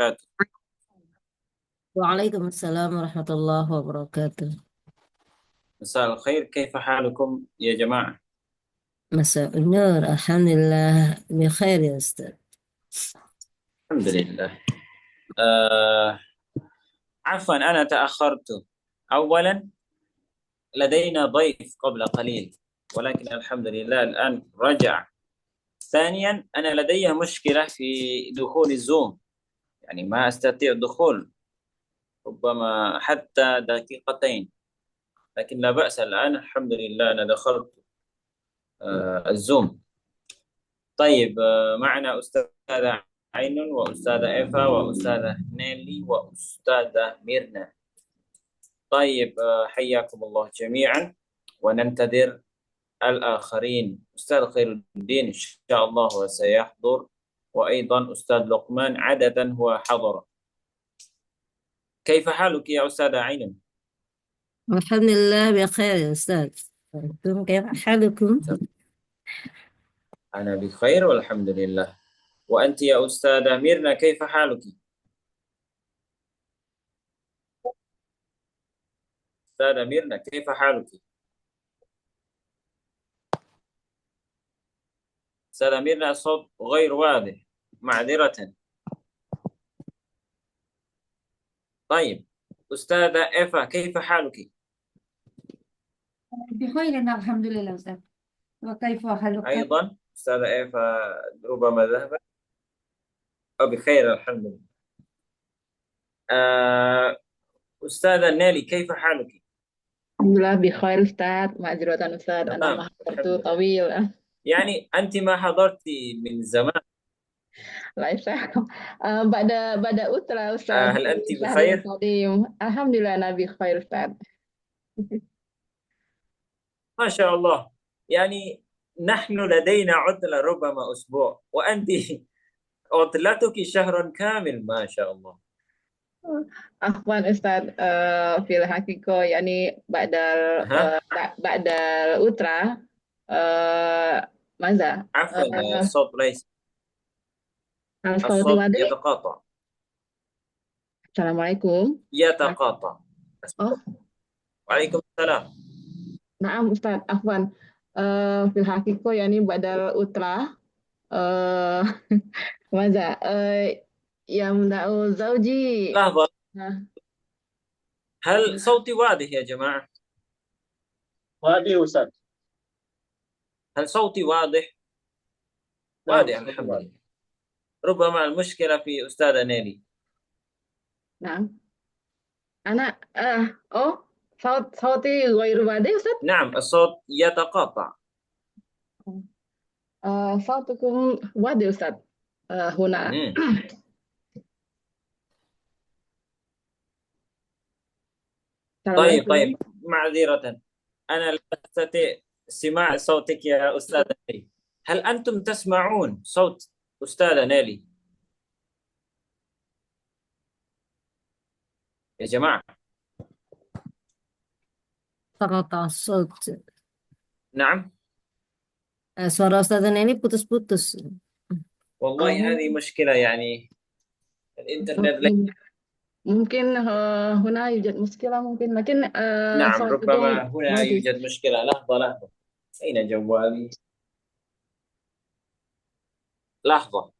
وبركاته. وعليكم السلام ورحمة الله وبركاته. مساء الخير، كيف حالكم يا جماعة؟ مساء النور، الحمد لله بخير يا أستاذ. الحمد لله. آه عفوا، أنا تأخرت. أولا، لدينا ضيف قبل قليل، ولكن الحمد لله الآن رجع. ثانيا، أنا لدي مشكلة في دخول الزوم، يعني ما أستطيع الدخول، ربما حتى دقيقتين، لكن لا بأس. الآن الحمد لله أنا دخلت الزوم. طيب، معنا أستاذة عين وأستاذة إيفا وأستاذة نيلي وأستاذة ميرنا. طيب، حياكم الله جميعا، وننتظر الآخرين. أستاذ خير الدين إن شاء الله هو سيحضر، وأيضا أستاذ لقمان عادة هو حضر. كيف حالك يا أستاذة عين؟ الحمد لله بخير يا أستاذ. أنتم كيف حالكم؟ أنا بخير والحمد لله. وأنت يا أستاذة ميرنا كيف حالك؟ أستاذة ميرنا كيف حالك؟ أستاذة ميرنا الصوت غير واضح، معذرة. طيب، أستاذة إيفا كيف حالك؟ بخير الحمد لله أستاذ. وكيف حالك؟ أيضا أستاذة إيفا ربما ذهبت، أو بخير الحمد لله. أستاذة نيلي كيف حالك؟ Alhamdulillah bi khair Ustaz, ma'dzuratan Ustaz, ana تمام ma hadartu الحمد لله. tawil. يعني أنت ما حضرت من زمان. La Ustaz. Bada utra Ustaz هل fi أنت syahril بخير؟ qadim. Alhamdulillah ana bi khair Ustaz. ما شاء الله. يعني نحن لدينا عطلة ربما أسبوع، وأنت عطلتك شهر كامل، ما شاء الله. Afwan Ustaz, fil hakiko yani ها، ba'dal utra uh, maza عفوا، الصوت ليس، al-sawti الصوت wadi. يتقاطع. Assalamualaikum. يتقاطع. Oh, وعليكم السلام. naam Ustaz, afwan. Fil hakiko yani ba'dal utra آه ماذا يمنع زوجي. لحظة، آه، هل صوتي واضح يا جماعة؟ وادي أستاذ. هل صوتي واضح؟ نعم واضح صوتي الحمد واضح. لله. ربما المشكلة في أستاذة نيلي. نعم أنا صوتي غير واضح أستاذ. نعم، الصوت يتقاطع. صوتكم واضح أستاذ. هنا. مم. السلام طيب عليكم. طيب، معذرة، أنا لا أستطيع سماع صوتك يا أستاذة نيلي. هل أنتم تسمعون صوت أستاذة نيلي يا جماعة؟ تقطع الصوت. نعم، Suara Ustaz ini putus-putus. والله هذه مشكلة، يعني الإنترنت ممكن ممكن هنا يوجد مشكلة ممكن لكن نعم، ربما صوتكم هنا واضح. يوجد مشكلة. لحظة لحظة، أين جوالي؟ لحظة.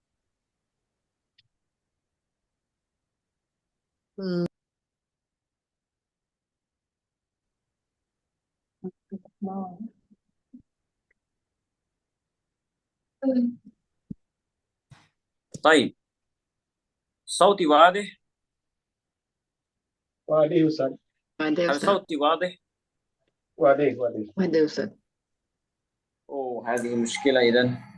Hmm. طيب، صوتي واضح؟ وادي أستاذ. واضح هل أستاذ. صوتي واضح؟ وادي وادي. واضح أستاذ. أوه، هذه مشكلة إذن.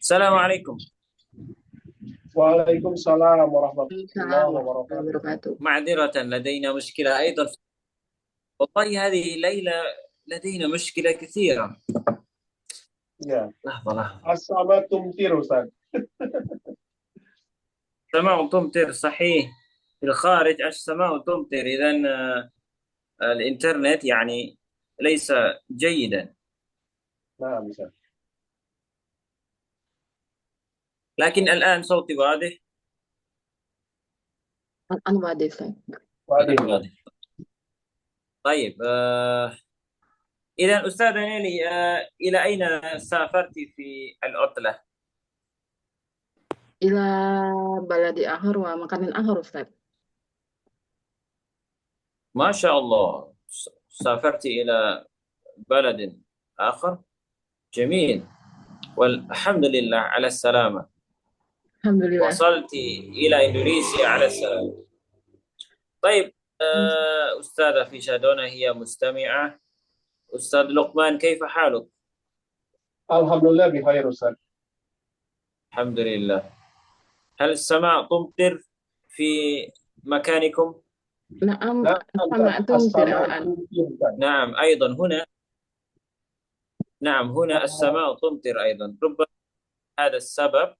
السلام عليكم. Waalaikumsalam warahmatullahi Waalaikumsalam warahmatullahi wabarakatuh. wabarakatuh. معذرة لدينا مشكلة أيضا. والله هذه الليلة لدينا مشكلة كثيرة. Ya, لحظة لحظة. as-sama tumtir Ustaz. السماء تمطر صحيح، في الخارج السماء تمطر، إذا الإنترنت يعني ليس جيدا. Nah, bisa. لكن الآن صوتي واضح. An wadih, Ustaz. Wadih. الآن واضح. طيب إذا أستاذ نيلي، إلى أين سافرت في العطلة؟ Ila baladi akhir wa makanin akhir, Ustaz. ما شاء الله، سافرت إلى بلد آخر، جميل، والحمد لله على السلامة. Alhamdulillah. وصلت إلى إندونيسيا على السلامة. طيب أستاذة فيشادونا هي مستمعة. أستاذ لقمان كيف حالك؟ Alhamdulillah bikhair Ustaz. الحمد لله. هل السماء تمطر في مكانكم؟ Naam, Nah, sama tumtir as-sama al-an. tumtir Ustaz. نعم أيضا هنا. نعم هنا السماء تمطر أيضا. ربما هذا السبب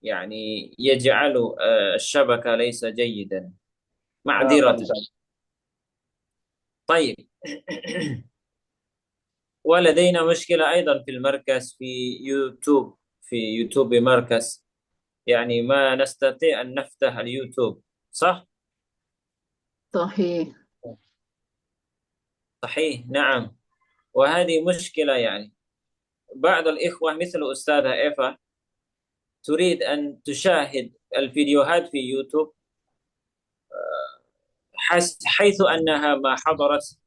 يعني يجعل الشبكة ليس جيدا. Nah, معذرة. Ustaz. طيب ولدينا مشكلة أيضا في المركز، في يوتيوب مركز، يعني ما نستطيع أن نفتح اليوتيوب، صح؟ Sahih. صحيح، نعم. وهذه مشكلة، يعني بعض الإخوة مثل أستاذة إيفا تريد أن تشاهد الفيديوهات في يوتيوب حيث أنها ما حضرت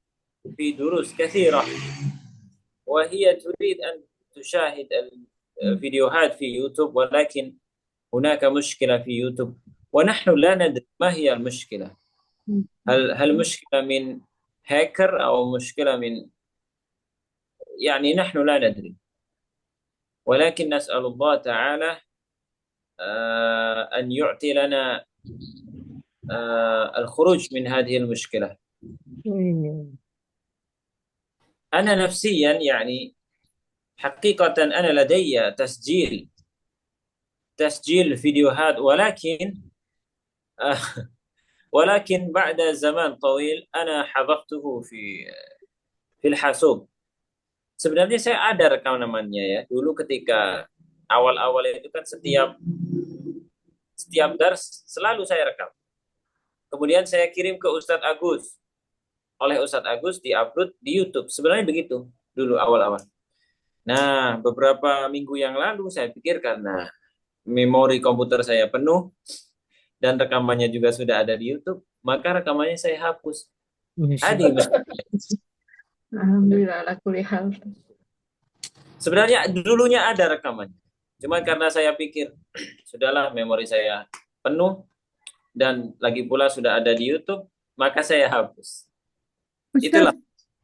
في دروس كثيرة، وهي تريد أن تشاهد الفيديوهات في يوتيوب، ولكن هناك مشكلة في يوتيوب ونحن لا ندري ما هي المشكلة. هل مشكلة من هاكر أو مشكلة من، يعني نحن لا ندري، ولكن نسأل الله تعالى أن يعطي لنا الخروج من هذه المشكلة. أنا نفسيا يعني حقيقة أنا لدي تسجيل فيديوهات، ولكن بعد زمان طويل أنا حذفته في الحاسوب. Sebenarnya saya ada rekamannya ya. Dulu ketika awal-awal itu kan setiap dars selalu saya rekam. Kemudian saya kirim ke Ustadz Agus. Oleh Ustadz Agus diupload di YouTube. Sebenarnya begitu dulu awal-awal. Nah, beberapa minggu yang lalu saya pikir karena memori komputer saya penuh dan rekamannya juga sudah ada di YouTube, maka rekamannya saya hapus. Adi, Alhamdulillah ala kulli hal. sebenarnya dulunya ada rekamannya. Cuma karena saya pikir sudahlah memori saya penuh dan lagi pula sudah ada di YouTube, maka saya hapus. Itulah.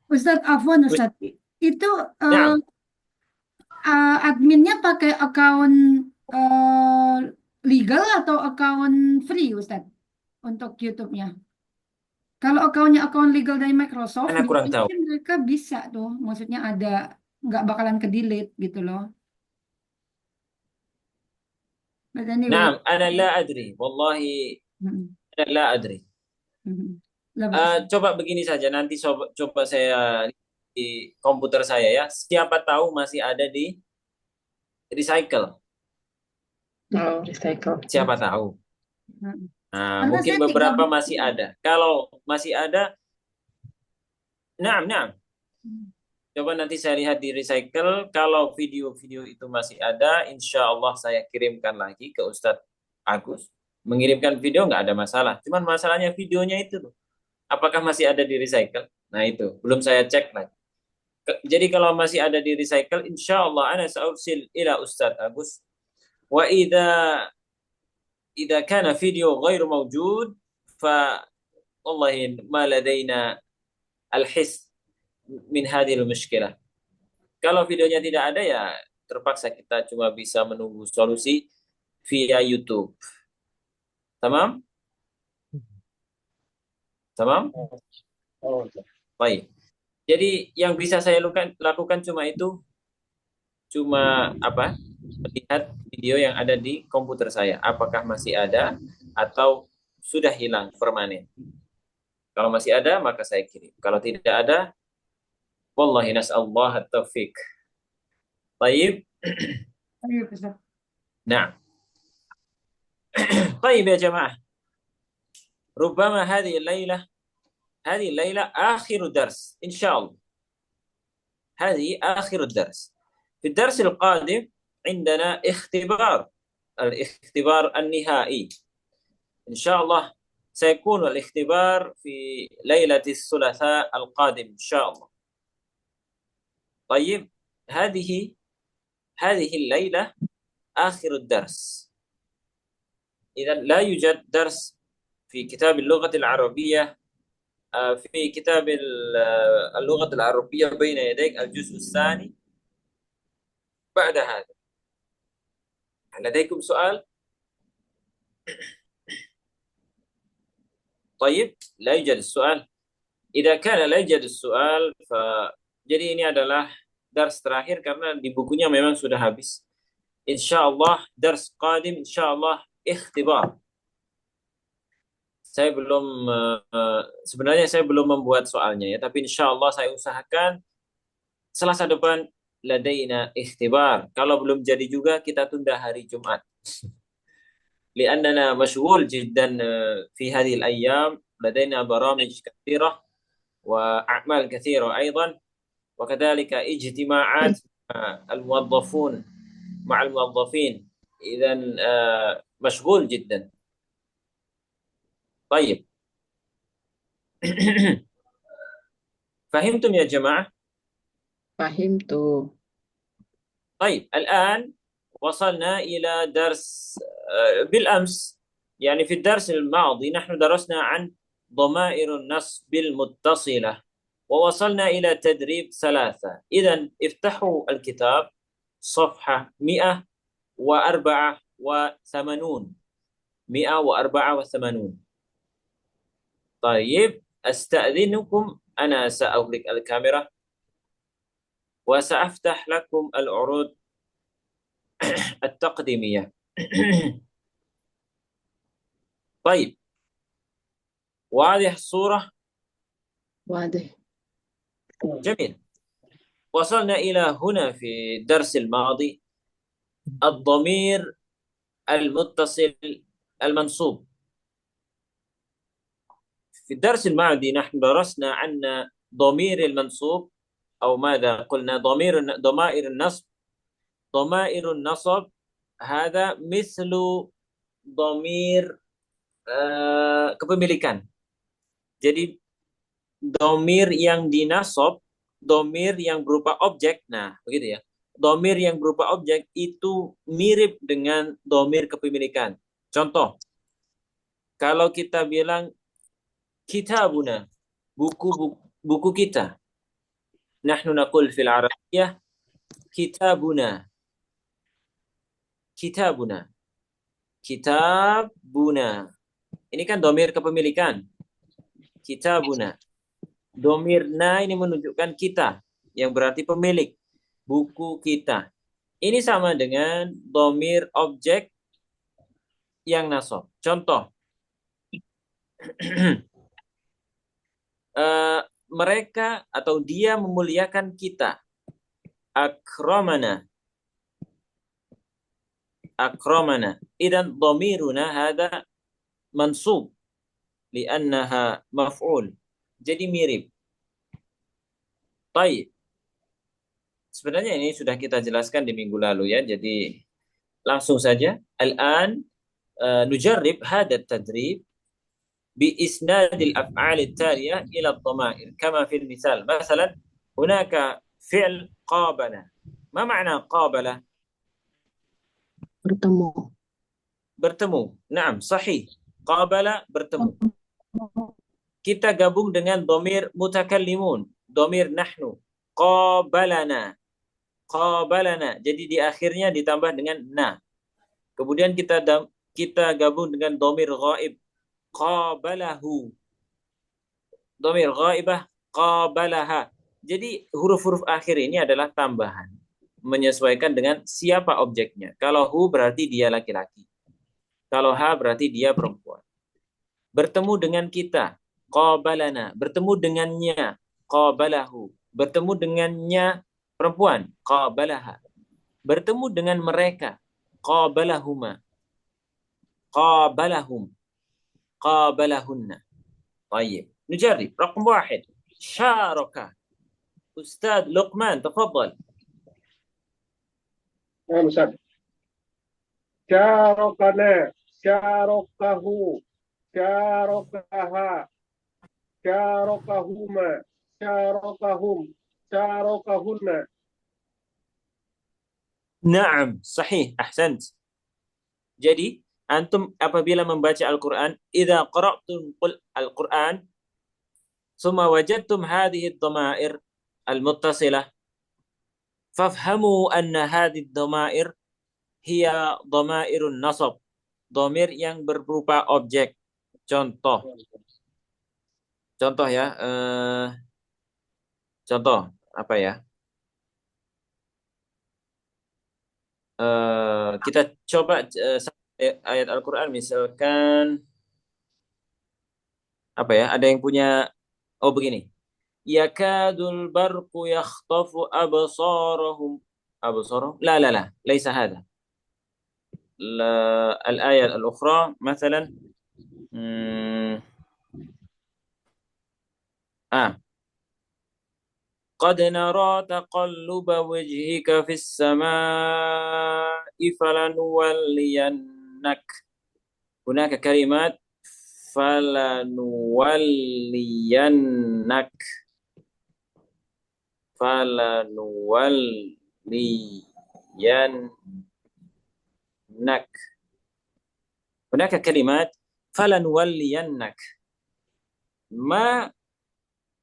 Ustadz Afwan, Ustadz, itu Ya. adminnya pakai akun legal atau akun free, Ustadz, untuk YouTube-nya? Kalau akunnya akun legal dari Microsoft, Ana kurang tahu. mungkin mereka bisa tuh, maksudnya ada, nggak bakalan ke-delete gitu loh. But anyway. نعم أنا لا أدري والله، أنا لا أدري. Coba begini saja, nanti coba saya di komputer saya ya. Siapa tahu masih ada di recycle. Oh, recycle. Siapa tahu. Nah, Karena mungkin saya beberapa 3 masih ada. Kalau masih ada, nah. Coba nanti saya lihat di recycle. Kalau video-video itu masih ada, insya Allah saya kirimkan lagi ke Ustadz Agus. Mengirimkan video nggak ada masalah. Cuman masalahnya videonya itu loh. Apakah masih ada di recycle? Nah itu, belum saya cek lagi. Jadi kalau masih ada di recycle, insya Allah ana sa'ursil ila Ustadz Agus. Wa إذا كان فيديو غير موجود فوالله ما لدينا الحس من هذه المشكلة. Kalau videonya tidak ada ya terpaksa kita cuma bisa menunggu solusi via YouTube. Tamam? Tamam? Oh, Ustaz. Baik. Jadi yang bisa saya lakukan cuma itu, cuma apa? Melihat video yang ada di komputer saya. Apakah masih ada atau sudah hilang permanen? Kalau masih ada, maka saya kirim. Kalau tidak ada, wallahi nas'allah at-taufiq. Baik. Ayo, Ustaz. Nah. طيب يا جماعة، ربما هذه الليلة آخر درس إن شاء الله. هذه آخر الدرس. في الدرس القادم عندنا الاختبار النهائي إن شاء الله. سيكون الاختبار في ليلة الثلاثاء القادم إن شاء الله. طيب، هذه الليلة آخر الدرس. إذا لا يوجد درس في كتاب اللغة العربية، في كتاب اللغة العربية بين يديك الجزء الثاني بعد هذا. لديكم سؤال؟ طيب، لا يوجد السؤال. إذا كان لا يوجد السؤال jadi ini adalah dars terakhir karena di bukunya memang sudah habis. Insyaallah dars qadim insyaallah ikhtibar. Saya belum sebenarnya saya belum membuat soalnya ya, tapi insyaallah saya usahakan Selasa depan ladaina ikhtibar. Kalau belum jadi juga kita tunda hari Jumat. لأننا مشغول جدا في هذه الأيام، لدينا برامج كثيرة وأعمال كثيرة أيضا، وكذلك اجتماعات مع الموظفين. إذا مشغول جدا. طيب. فهمتم يا جماعة؟ فهمت. طيب، الآن وصلنا إلى درس بالأمس، يعني في الدرس الماضي نحن درسنا عن ضمائر النصب المتصلة ووصلنا إلى تدريب 3. إذن افتحوا الكتاب صفحة 184. 184. طيب، أستأذنكم أنا سأغلق الكاميرا وسأفتح لكم العروض التقديمية. طيب، واضح الصورة؟ واضح. جميل. وصلنا إلى هنا في الدرس الماضي الضمير المتصل المنصوب. في الدرس الماضي نحن درسنا عن ضمير المنصوب، أو ماذا قلنا؟ ضمائر النصب. ضمائر النصب هذا مثل ضمير kepemilikan. Jadi domir yang dinasab, domir yang berupa objek, nah begitu ya. Domir yang berupa objek itu mirip dengan domir kepemilikan. Contoh, kalau kita bilang kitabuna, buku kita. Nahnu naqul fil Arabiyyah kitabuna. Kitabuna. Kitabuna. Ini kan domir kepemilikan. Kitabuna. Domir na ini menunjukkan kita, yang berarti pemilik. Buku kita. Ini sama dengan domir objek yang nasab. Contoh. Mereka atau dia memuliakan kita. Akramana. Akramana. Idan dhamiruna hada mansub li'annaha maf'ul. Jadi mirip. Baik. Sebenarnya ini sudah kita jelaskan di minggu lalu ya. Jadi langsung saja. Al-an nujarrib hada tadrib بإسناد الأفعال التالية إلى الضمائر كما في المثال. مثلا هناك فعل قابل. ما معنى قابل؟ bertemu. Naam, sahih. Qabala, bertemu. Kita gabung dengan domir mutakallimun, domir nahnu. Qabalana. Qabalana. Jadi di akhirnya ditambah dengan na. Kemudian kita gabung dengan domir ghaib. Qabalahu. Domir ghaibah qabalaha. Jadi huruf-huruf akhir ini adalah tambahan. Menyesuaikan dengan siapa objeknya. Kalau hu berarti dia laki-laki. Kalau ha berarti dia perempuan. Bertemu dengan kita. Qabalana. Bertemu dengannya. Qabalahu. Bertemu dengannya perempuan. Qabalaha. Bertemu dengan mereka. Qabalahuma. Qabalahum. Qabalahunna. طيب نجرب رقم 1 شارك أستاذ لقمان تفضل. نعم أستاذ. شاركنا، شاركه، شاركها، شاركهما، شاركهم، شاركهن. نعم صحيح أحسنت. Jadi antum apabila membaca Al-Quran, idza qara'tum Al-Quran, thumma wajadtum hadhihi ad-dhamair al-muttasilah, fafhamu anna hadhihi ad-dhamair hiya dhamairun nasab, dhamir yang berupa objek. Contoh ya, contoh apa ya? Kita coba ayat Al-Quran, misalkan apa ya? Ada yang punya? Oh begini. Yakadul barqu yakhtafu absarahum. Absarahum? La, laisa hadha. الآية الأخرى مثلا قد نرى تقلب وجهك في السماء فلنولينك. هناك كلمات فلنولينك، هناك كلمات فلنولينك.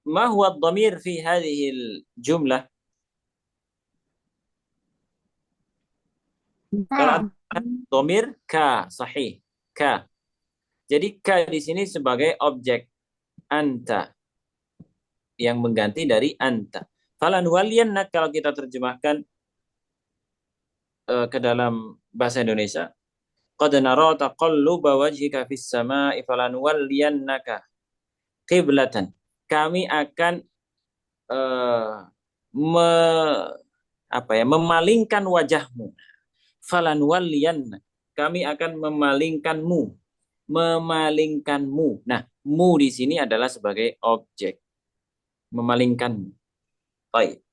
ما هو الضمير في هذه الجملة؟ ضمير ka, sahih, ka. Jadi ka di sini sebagai objek anta yang mengganti dari anta. Falanwaliyannak kalau kita terjemahkan ke dalam bahasa Indonesia, qad nara taqalluba wajhika fis sama'i falanwalliyannaka qiblatan. Kami akan memalingkan wajahmu. Falanwalliyanna. Kami akan memalingkanmu. Nah, mu di sini adalah sebagai objek. Memalingkanmu. Baik.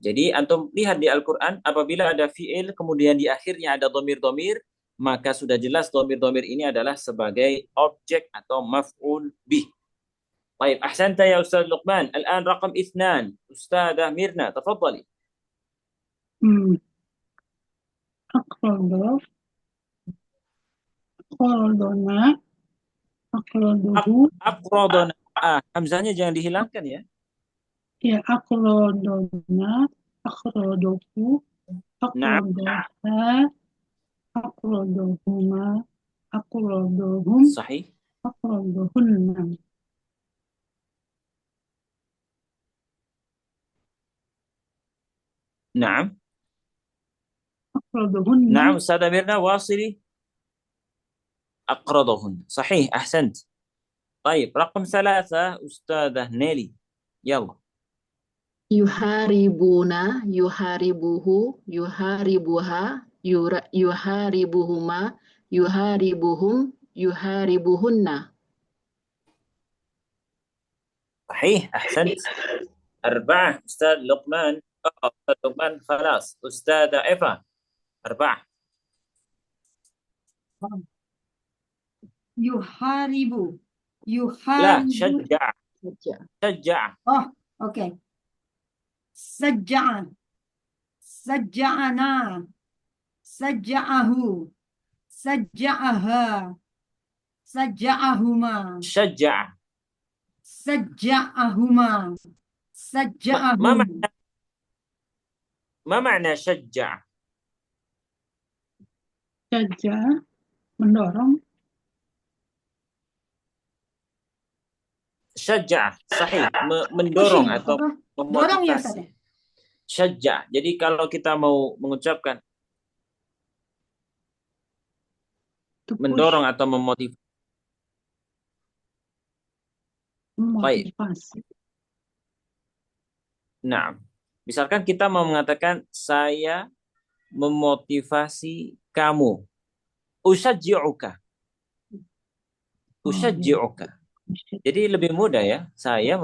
Jadi antum lihat di Al-Quran, apabila ada fi'il kemudian di akhirnya ada domir-domir, maka sudah jelas domir-domir ini adalah sebagai objek atau maf'ul bih. طيب أحسنت يا أستاذ لقمان. الآن رقم 2 أستاذة ميرنا تفضلي. أقرض، أقرضنا، أقرضه. أقرضنا. همزanya jangan dihilangkan ya. Ya, أقرضنا، أقرضه، نعم. أقرضها، أقرضهما، أقرضهم، صحيح. أقرضهن. نعم. أقرضهن. نعم أستاذة ميرنا واصلي. أقرضهن. صحيح أحسنت. طيب رقم 3 أستاذة نيلي. يلا. Yuharibuna, yuharibuhu, yuharibuha, yuharibuhuma, yuharibuhum, yuharibuhunna. صحيح أحسنت. 4 أستاذ لقمان. أستاذ لقمان خلاص. أستاذة إيفا. 4. Yuharibu. لا Yuharibu. شجع. Oh, okay. Sajja'a. Sajja'ana. Sajja'ahu. Sajja'aha. Sajja'ahuma. شجع. Sajja'ahuma. ما Sajja'ahum. ما معنى شجع؟ Syaja, mendorong. Syaja'ah, sahih, Pushing, mendorong atau apa? Dorong ya Ustaz ya? memotivasi. Syaja'ah. Jadi kalau kita mau mengucapkan To push, mendorong atau memotivasi, baik. memotivasi. Nah, misalkan kita mau mengatakan saya memotivasi kamu. Usajji'uka. Oh, ya. Usajji'uka. Jadi lebih mudah ya. Saya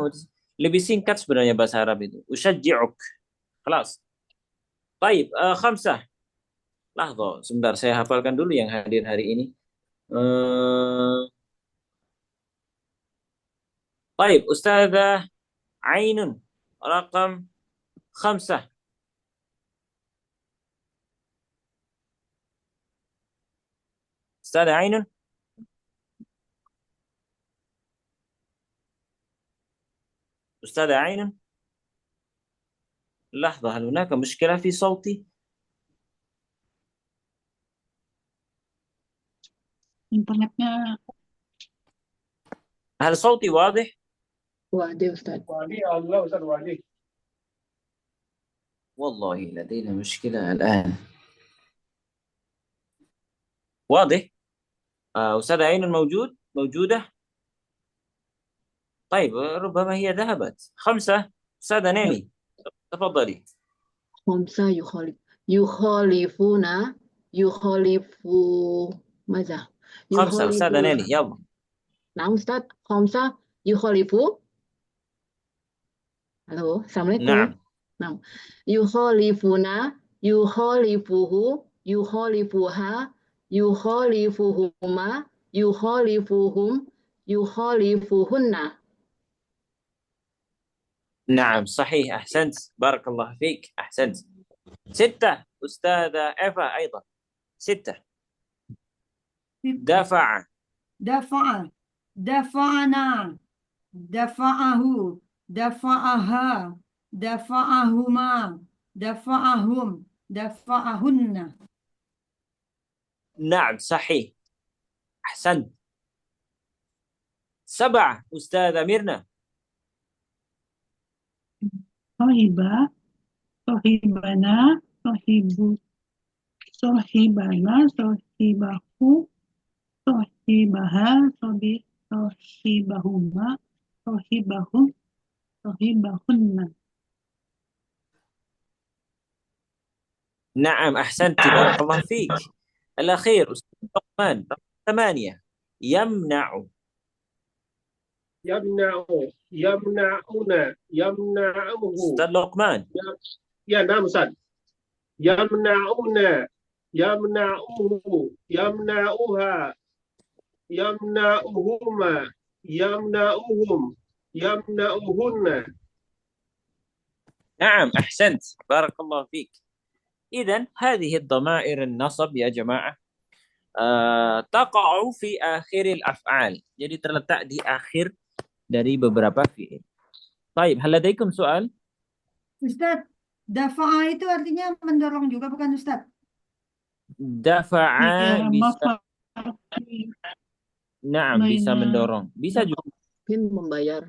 lebih singkat sebenarnya bahasa Arab itu. Usajji'uk. Kelas. Baik, khamsah. Lahza, sebentar saya hafalkan dulu yang hadir hari ini. Baik, Ustazah Ainun. Rakam khamsah. Ustazah Ainun. أستاذة عين لحظة هل هناك مشكلة في صوتي؟ Internetnya هل صوتي واضح؟ Wadah Ustaz. Wali Allah Ustaz Wali. والله لدينا مشكلة الآن. واضح؟ أستاذة عين موجودة؟ طيب ربما هي ذهبت. خمسة أستاذة نيلي تفضلي. خمسة يخالف ماذا؟ خمسة أستاذة نيلي يلا. نعم أستاذ. خمسة يخالف. Halo, Assalamualaikum. نعم. Nah, yukhalifuna, yukhalifuhu, yukhalifuha, yukhalifuhuma, yukhalifuhum, yukhalifuhunna. نعم صحيح أحسنت بارك الله فيك أحسنت. ستة أستاذة إيفا أيضا. ستة دفع. دفع دفعنا دفعه دفعها دفعهما دفعهم دفعهن. نعم صحيح أحسنت. سبعة أستاذة ميرنا. sohiba, sohibana, sohibu, sohibana, sohibahu, sohibaha, sohibahuma, sohibahum, sohibahunna. نعم أحسنت بارك الله فيك. الأخير أستاذ لقمان رقم 8 يمنع. Yamna'una, yamna'uhu. أستاذ لقمان. Ya, nah Ustaz. Yamna'una, yamna'uhu, yamna'uha, yamna'uhuma, yamna'uhum, yamna'uhunna. نعم أحسنت بارك الله فيك. إذن هذه الضمائر النصب يا جماعة تقع في آخر الأفعال. Jadi terletak di akhir dari beberapa fi'il. طيب هل لديكم سؤال؟ Ustaz, dafa'a itu artinya mendorong juga bukan Ustaz? دفع Ya, bisa. mafati, Naam bisa Mainnya. mendorong. Bisa juga. Mungkin membayar.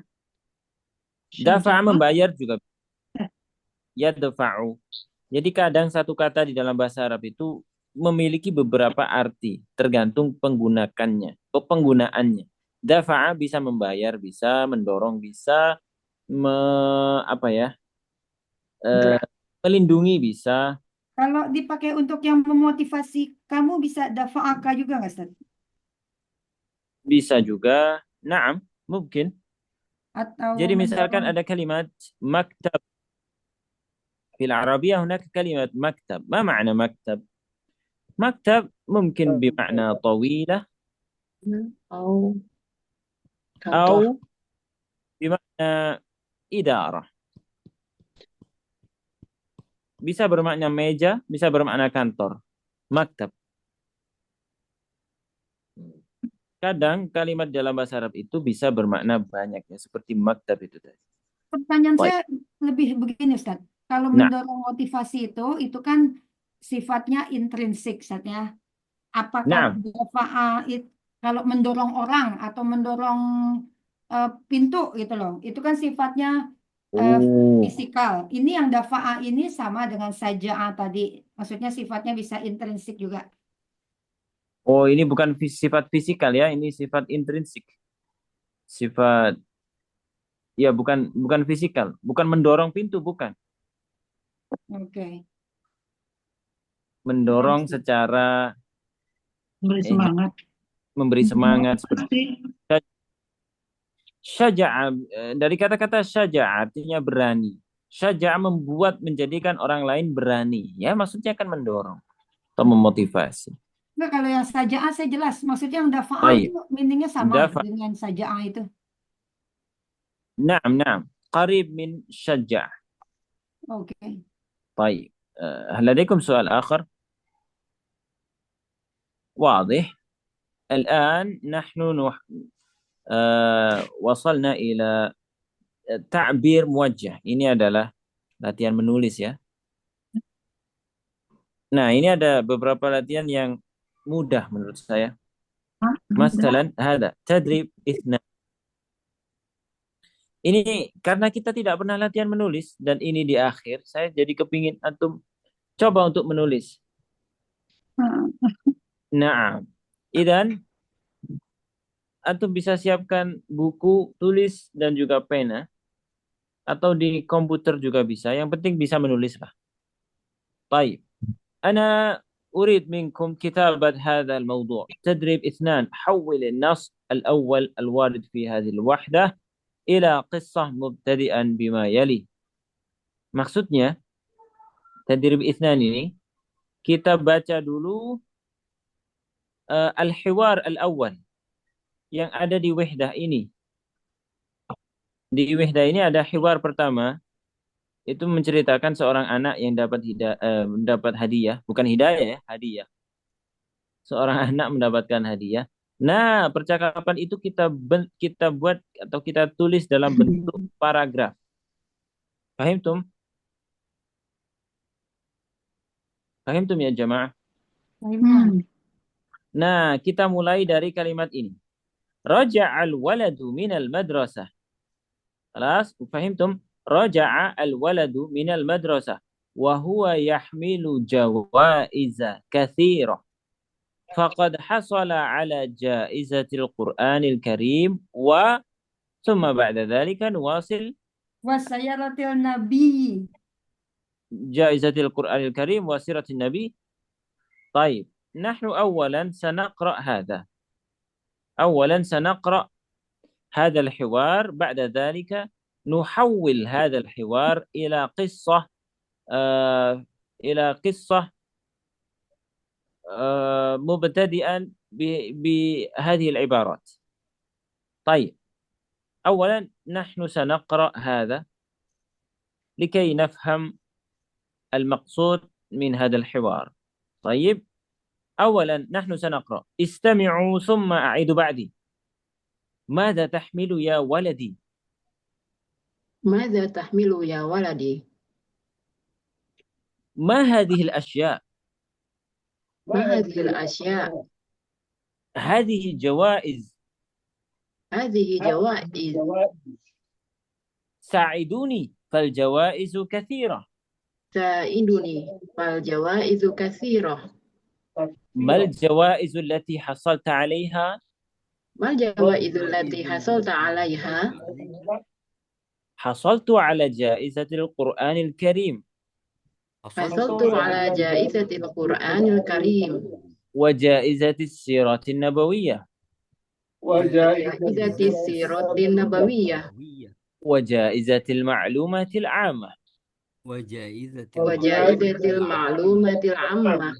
Dafa syaja'ah, membayar juga. Yadfa'u. Jadi kadang satu kata di dalam bahasa Arab itu memiliki beberapa arti tergantung penggunakannya, penggunaannya. Dafa'a bisa membayar, bisa mendorong, bisa melindungi bisa. Kalau dipakai untuk yang memotivasi kamu bisa dafa'aka juga nggak Ustaz? Bisa juga. Naam, mungkin. Atau Jadi misalkan mendorong. ada kalimat maktab. في العربية هناك كلمة مكتب. ما معنى مكتب؟ مكتب ممكن بمعنى طويلة أو أو بمعنى إدارة. Bisa bermakna meja, bisa bermakna kantor. Maktab. Kadang kalimat dalam bahasa Arab itu bisa bermakna banyak ya, seperti maktab itu tadi. Pertanyaan Baik. saya lebih begini Ustaz. Kalau Nah. mendorong motivasi itu kan sifatnya intrinsik Ustaz ya. Apakah Naam. dafa'a kalau mendorong orang atau mendorong pintu gitu loh. Itu kan sifatnya Oh. fisikal. Ini yang dafa'a ini sama dengan saja'ah tadi. Maksudnya sifatnya bisa intrinsik juga. Oh, ini bukan sifat fisikal ya, ini sifat intrinsik. Sifat ya bukan fisikal, bukan mendorong pintu, bukan. Oke. Mendorong secara Beri semangat. memberi semangat seperti Pasti syaja'a, dari kata-kata syaja'a artinya berani. Syaja'a membuat menjadikan orang lain berani. Ya, maksudnya kan mendorong atau memotivasi. Enggak, kalau yang saja'ah saya jelas. Maksudnya yang dafa'a Baik. itu meaningnya sama Dafa. dengan saja'ah itu. نعم قريب من شجع. Oke. طيب هل لديكم سؤال آخر؟ واضح. الآن نحن وصلنا إلى تعبير موجه. Ini adalah latihan menulis ya. Nah, ini ada beberapa latihan yang mudah menurut saya. Masalan, hada tadrib ithna. Ini karena kita tidak pernah latihan menulis dan ini di akhir, saya jadi kepingin antum coba untuk menulis. Nah, idan antum bisa siapkan buku tulis dan juga pena atau di komputer juga bisa. Yang penting bisa menulis lah. Baik. Ana أريد منكم كتابة هذا الموضوع. تدريب 2. حول النص الأول الوارد في هذه الوحدة إلى قصة مبتدئا بما يلي. Maksudnya, tadrib 2 ini kita baca dulu al-hiwar al-awwal yang ada di wahdah ini. Di wahdah ini ada hiwar pertama, itu menceritakan seorang anak yang dapat hadiah, bukan hidayah ya, hadiah. Seorang anak mendapatkan hadiah. Nah, percakapan itu kita buat atau kita tulis dalam bentuk paragraf. Fahimtum? Fahimtum ya jamaah? Nah, kita mulai dari kalimat ini. Raja'al waladu minal madrasah. Kelas, fahimtum? Raja'a al-waladu minal madrasah. Wa huwa yahmilu jawaiza kathira. Faqad hasala ala jaizatil Qur'anil Karim wa thumma ba'da dhalika nuwasil Wasayaratil Nabi. jaizatil Qur'anil Karim wa siratin Nabi. طيب نحن أولا سنقرأ هذا. أولا سنقرأ هذا الحوار، بعد ذلك نحول هذا الحوار إلى قصة مبتدئا بهذه العبارات. طيب أولا نحن سنقرأ هذا لكي نفهم المقصود من هذا الحوار. طيب أولا نحن سنقرأ. استمعوا ثم أعيدوا بعدي. ماذا تحمل يا ولدي؟ ماذا تحمل يا ولدي؟ ما هذه الأشياء؟ ما هذه الأشياء؟ هذه جوائز. هذه جوائز. ساعدوني فالجوائز كثيرة. ساعدني فالجوائز كثيرة. ما الجوائز التي حصلت عليها؟ ما الجوائز التي حصلت عليها؟ حصلت على جائزة القرآن الكريم. حصلت على جائزة القرآن الكريم وجائزة السيرة النبوية. وجائزة السيرة النبوية وجائزة المعلومات العامة. وجائزة المعلومات العامة.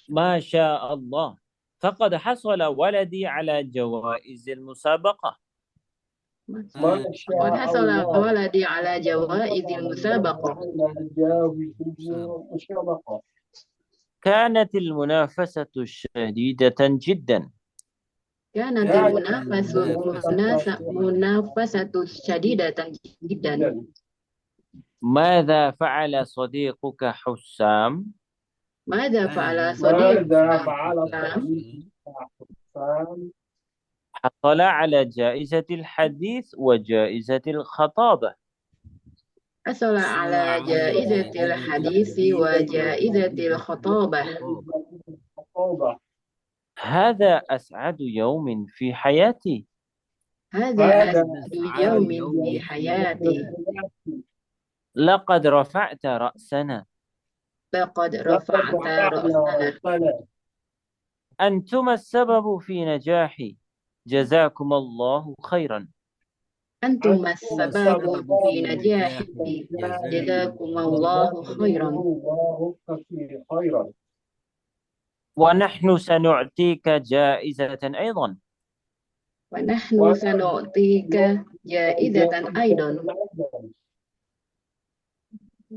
ما شاء الله، فقد حصل ولدي على جوائز المسابقة. قد حصل ولدي على جوائز المسابقة. كانت المنافسة شديدة جدا. كانت المنافسة شديدة جدا. ماذا فعل صديقك حسام؟ ماذا فعل ماذا صديق ماذا فعل حسام؟ صديقي حسام؟ حصل على جائزة الحديث وجائزة الخطابة. حصل حصل على على جائزة جائزة الحديث الحديث وجائزة وجائزة الخطابة. الخطابة. هذا أسعد يوم في حياتي. هذا هذا أسعد أسعد يوم يوم في في حياتي. لقد رفعت رأسنا. لقد لقد رفعت رفعنا رأسنا. رأسنا. أنتم السبب في نجاحي. جزاكم الله خيرا. أنتم أنتم السبب السبب في في نجاحي. نجاحي. جزاكم جزاكم الله الله خيرا. الله خيرا. ونحن سنعطيك جائزة أيضا. ونحن سنعطيك جائزة أيضا.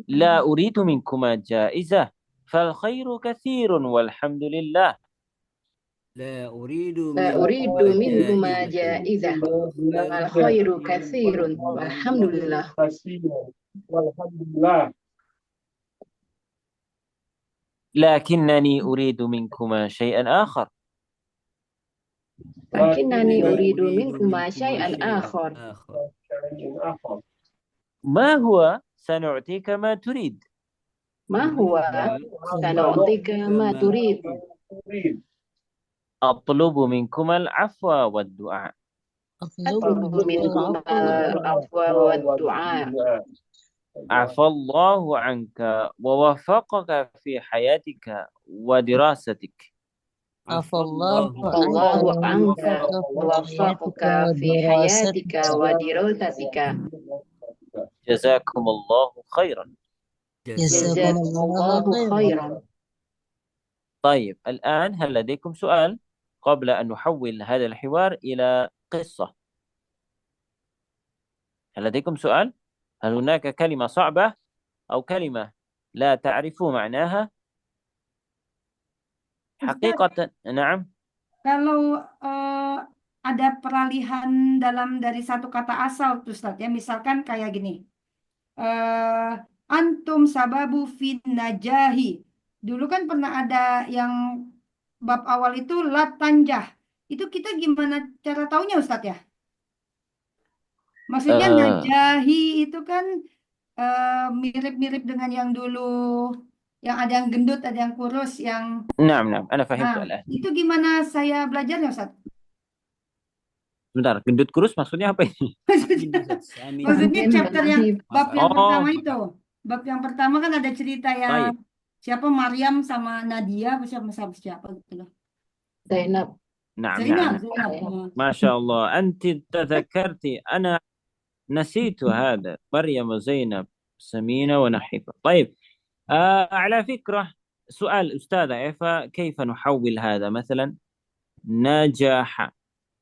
لا أريد منكما جائزة، فالخير كثير والحمد لله. لا أريد لا أريد منكما منكما جائزة. جائزة، فالخير كثير والحمد لله. والحمد لله. لكنني أريد منكما شيئا آخر. لكنني لا أريد أريد منكما شيئا آخر. آخر. ما هو؟ سنعطيك ما تريد. ما هو؟ سنعطيك ما تريد. أطلب منكما العفو والدعاء. أطلب منكما العفو والدعاء. عفى الله عنك ووفقك في حياتك ودراستك. عفى الله الله عنك ووفقك ووفقك في حياتك ودراستك. جزاكم الله خيرا. جزاكم الله خيرا. طيب الآن هل لديكم سؤال قبل أن نحول هذا الحوار إلى قصة؟ هل لديكم سؤال؟ هل هناك كلمة صعبة أو كلمة لا تعرفوا معناها؟ حقيقة نعم. Kalau ada peralihan dari satu kata asal tuh Ustaz ya, misalkan kayak gini. Antum sababu fin najahi. Dulu kan pernah ada yang bab awal itu la tanjah. Itu kita gimana cara taunya Ustaz ya? Maksudnya najahi itu kan mirip-mirip dengan yang dulu, yang ada yang gendut, ada yang kurus, yang نعم أنا فهمت nah, الآن. itu gimana saya belajarnya Ustaz? Sebentar, gendut kurus maksudnya apa ini? Maksudnya chapter yang bab yang Oh. pertama itu. Bab yang pertama kan ada cerita yang Baik. siapa Maryam sama Nadia, siapa gitu loh. Zainab. نعم Zainab. ما شاء الله أنت تذكرتي. أنا نسيت هذا. مريم وزينب سمينة ونحيفة. طيب على فكرة سؤال أستاذة إيفا، كيف نحول هذا مثلا نجاح؟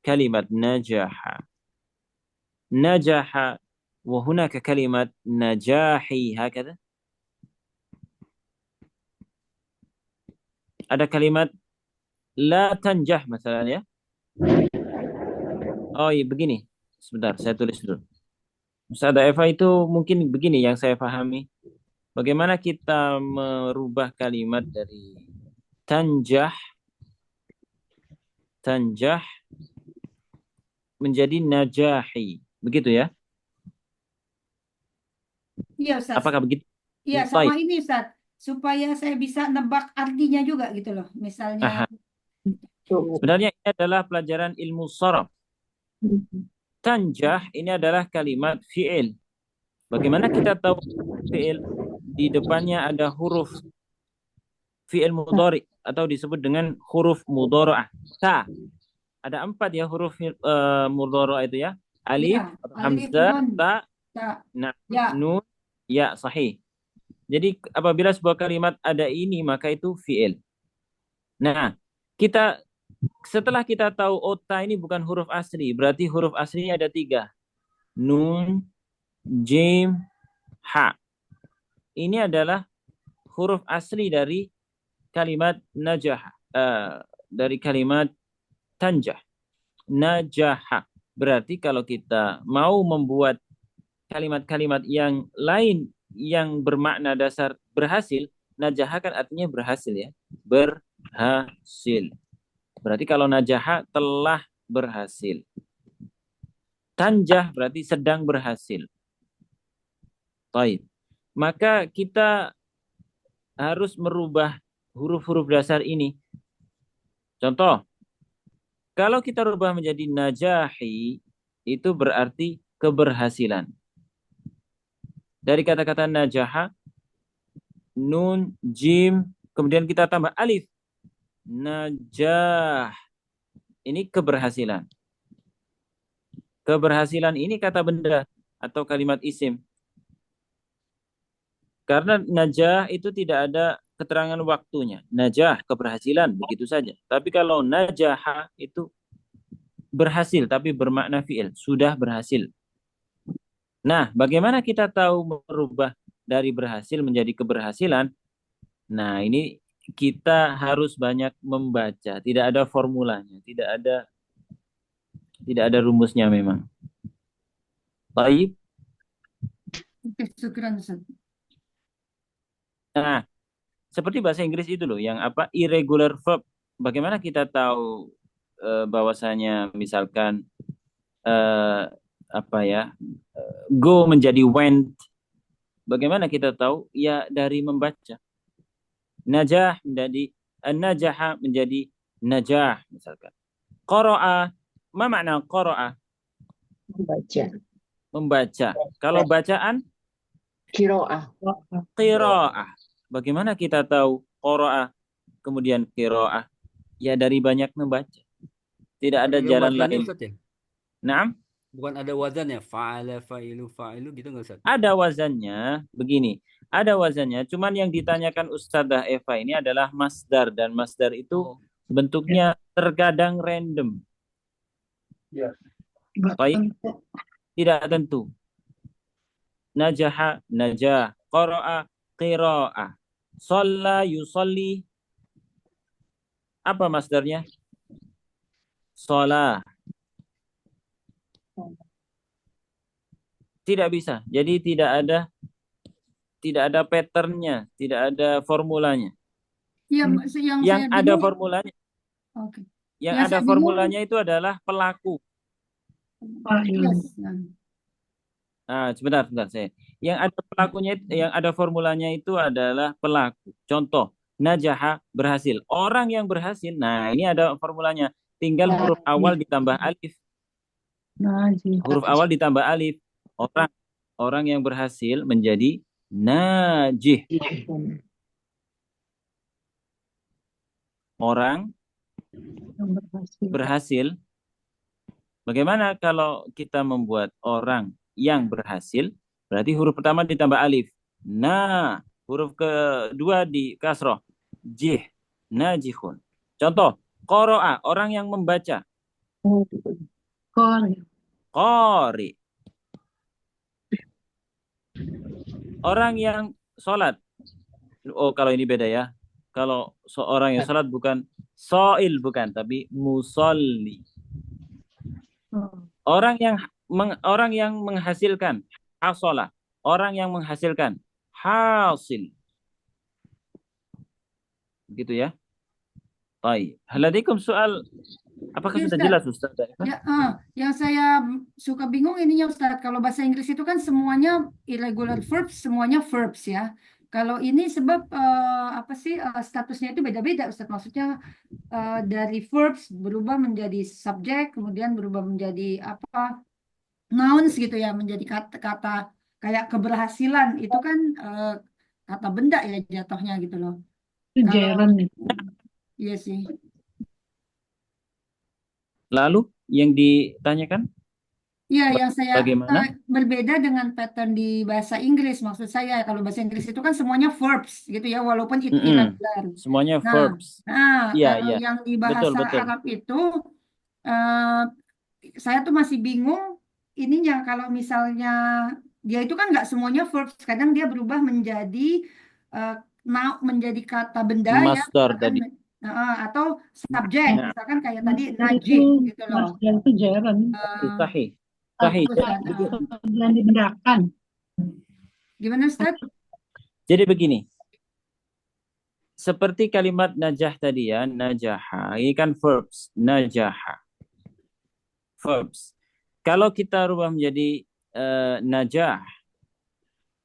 كلمة نجح وهناك كلمة نجاحي هكذا. ada kalimat la tanjah مثلا ya. Oh iya begini. Sebentar saya tulis dulu. Ustazah Eva itu mungkin begini yang saya pahami. Bagaimana kita merubah kalimat dari tanjah menjadi najahi. Begitu ya? Iya Ustaz. Apakah begitu? Iya sama ini Ustaz. Supaya saya bisa nebak artinya juga gitu loh. Misalnya. Sebenarnya ini adalah pelajaran ilmu sharaf. Tanjah ini adalah kalimat fi'il. Bagaimana kita tahu fi'il? Di depannya ada huruf fi'il mudhari atau disebut dengan huruf mudhara'ah. Ta. Ada 4 ya huruf mudhara'ah itu ya. Alif, hamzah, ta, nun, ya, sahih. Jadi apabila sebuah kalimat ada ini maka itu fi'il. Nah, setelah kita tahu ta ini bukan huruf asli, berarti huruf aslinya ada 3. Nun, jim, ha. Ini adalah huruf asli dari kalimat najah, dari kalimat tanjah. Najaha. Berarti kalau kita mau membuat kalimat-kalimat yang lain yang bermakna dasar berhasil, najaha kan artinya berhasil ya. Berhasil. Berarti kalau najaha telah berhasil. Tanjah berarti sedang berhasil. Baik. Maka kita harus merubah huruf-huruf dasar ini. Contoh, kalau kita rubah menjadi najahi, itu berarti keberhasilan. Dari kata-kata najaha, nun, jim, kemudian kita tambah alif. Najah. Ini keberhasilan. Keberhasilan ini kata benda atau kalimat isim. Karena najah itu tidak ada keterangan waktunya. Najah, keberhasilan, begitu saja. Tapi kalau najaha itu berhasil, tapi bermakna fi'il. Sudah berhasil. Nah, bagaimana kita tahu merubah dari berhasil menjadi keberhasilan? Nah, ini kita harus banyak membaca. Tidak ada formulanya. Tidak ada rumusnya memang. Baik. Oke, syukran Ustaz. Nah, seperti bahasa Inggris itu loh, yang apa irregular verb. Bagaimana kita tahu bahwasanya misalkan go menjadi went. Bagaimana kita tahu? Ya dari membaca. Najah menjadi najaha menjadi najah misalkan. Qara'a, ma makna qara'a? Membaca. Kalau bacaan Qiraah. qiraah. Bagaimana kita tahu qara'a kemudian qiraah? Ya dari banyak membaca. Tidak ada Ada jalan wazannya lain. Ustaz ya? Naam? Bukan ada wazannya, fa'ala, fa'ilu, fa'ilu gitu nggak Ustaz? Ada wazannya, begini. Ada wazannya, cuman yang ditanyakan Ustadzah Eva ini adalah masdar. Dan masdar itu bentuknya terkadang random. Yes. Baik, tidak tentu. Najaha, najah. Qara'a, qira'ah. Shalla, yusalli. Apa masdarnya? Shalah. Tidak bisa. Jadi tidak ada patternnya, tidak ada formulanya. Yang Yang saya ada bingung, formulanya, oke. yang Yang ada saya bingung, formulanya itu adalah pelaku. yes. Nah, sebentar saya. Yang ada pelakunya, yang ada formulanya itu adalah pelaku. Contoh, najaha berhasil. Orang yang berhasil. Nah, ini ada formulanya. Tinggal huruf awal ditambah alif. Huruf awal ditambah alif. Orang yang berhasil menjadi najih. Orang berhasil. Bagaimana kalau kita membuat orang yang berhasil? Berarti huruf pertama ditambah alif. Nah, huruf kedua di kasroh. Jih. Najihun. Contoh, qara'a, orang yang membaca. Qari. Orang yang sholat. Oh, kalau ini beda ya. Kalau seorang yang sholat bukan soil, bukan, tapi musolli. Orang yang menghasilkan hasolah. Orang yang menghasilkan hasil. Begitu ya. Baik. Haladikum soal. Apakah Iya, sudah Ustaz. jelas Ustaz? Ya, yang saya suka bingung ininya Ustaz, kalau bahasa Inggris itu kan semuanya irregular verbs, semuanya verbs ya. Kalau ini sebab statusnya itu beda-beda Ustaz. Maksudnya dari verbs berubah menjadi subjek, kemudian berubah menjadi nouns gitu ya, menjadi kata-kata kayak keberhasilan itu kan kata benda ya jatuhnya gitu loh. Gerund itu. Iya sih. Lalu yang ditanyakan Iya, yang saya bagaimana? berbeda dengan pattern di bahasa Inggris. Maksud saya, kalau bahasa Inggris itu kan semuanya verbs gitu ya, walaupun itu irregular. Semuanya Nah, verbs. Iya, kalau iya. yang di Betul, bahasa betul. Arab itu, saya tuh masih bingung ininya kalau misalnya dia itu kan nggak semuanya verbs, kadang dia berubah menjadi menjadi kata benda ya, Masdar misalkan, tadi. atau subjek, Nah. misalkan kayak tadi Masdar najih itu- gitu loh. Masdar itu gerund. Sahih. Sahih. Bagus ya. Yang dibedakan. Gimana Ustaz? Jadi begini. Seperti kalimat najah tadi ya, najaha. Ini kan verbs, najaha. Verbs. Kalau kita rubah menjadi najah,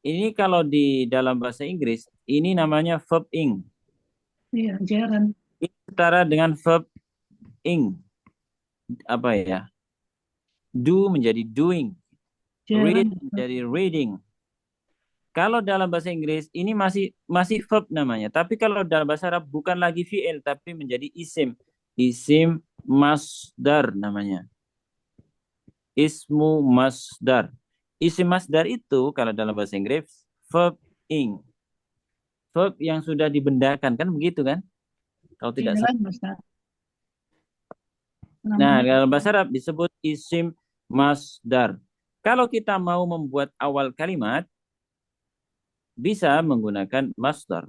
ini kalau di dalam bahasa Inggris, ini namanya verb ing. Iya, jaran. Ini setara dengan verb ing. Apa ya? Do menjadi doing. Read Jaran. menjadi reading. Kalau dalam bahasa Inggris ini masih verb namanya. Tapi kalau dalam bahasa Arab bukan lagi fi'il tapi menjadi isim. Isim masdar namanya. Ismu masdar. Isim masdar itu kalau dalam bahasa Inggris verb ing. Verb yang sudah dibendakan kan begitu kan? Kalau tidak salah. Jaran, Ustaz. Nah, Namanya dalam bahasa Arab disebut isim masdar. Kalau kita mau membuat awal kalimat bisa menggunakan masdar.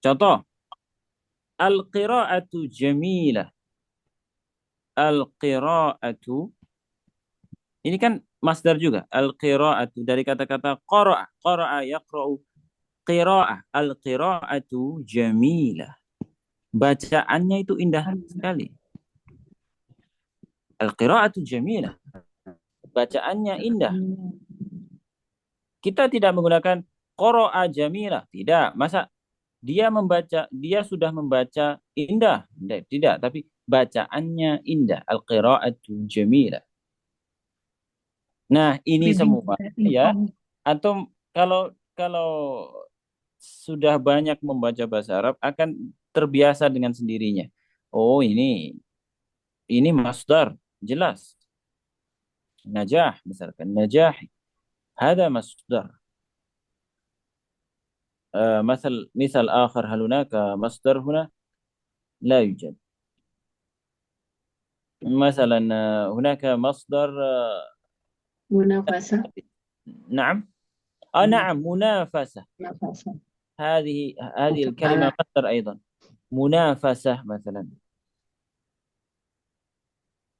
Contoh, al-qira'atu jamilah. Al-qira'atu. Ini kan masdar juga. Al-qira'atu dari kata-kata qara'a. Qara'a yaqra'u. Qira'ah. Al-qira'atu jamilah. Bacaannya itu indah sekali. Al-qira'atu jamilah. Bacaannya indah. Kita tidak menggunakan qara'a jamilah. Tidak. Masa dia sudah membaca indah. Tidak, tapi bacaannya indah. Al-qira'atu jamilah. Nah, ini reading, semua ya. inform. Antum kalau sudah banyak membaca bahasa Arab akan terbiasa dengan sendirinya. Oh, ini masdar, jelas. Najah misalkan, najah. Hada masdar. مثل آخر هل هناك مصدر هنا؟ لا يوجد. مثلا هناك مصدر Munafasa. نعم نعم منافسة. Munafasa. هذه الكلمة مصدر أيضا. منافسة مثلا.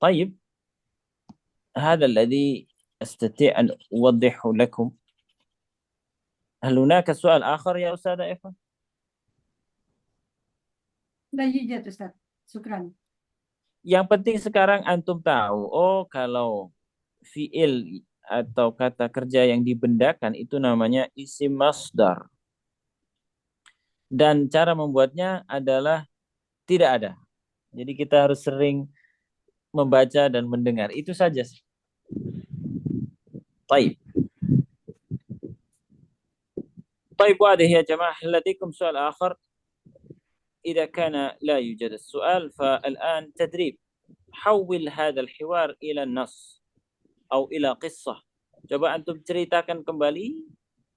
طيب هذا الذي أستطيع أن أوضحه لكم. هل هناك سؤال آخر يا أستاذة إفا؟ لا يوجد أستاذ. شكرا. Yang penting sekarang antum tahu, oh kalau fiil atau kata kerja yang dibendakan itu namanya isim masdar. Dan cara membuatnya adalah tidak ada. Jadi kita harus sering membaca dan mendengar. Itu saja. طيب. طيب واضح يا جماعة. هل لديكم سؤال آخر؟ إذا كان لا يوجد السؤال فالآن تدريب. حول هذا الحوار إلى النص أو إلى قصة. Coba antum ceritakan kembali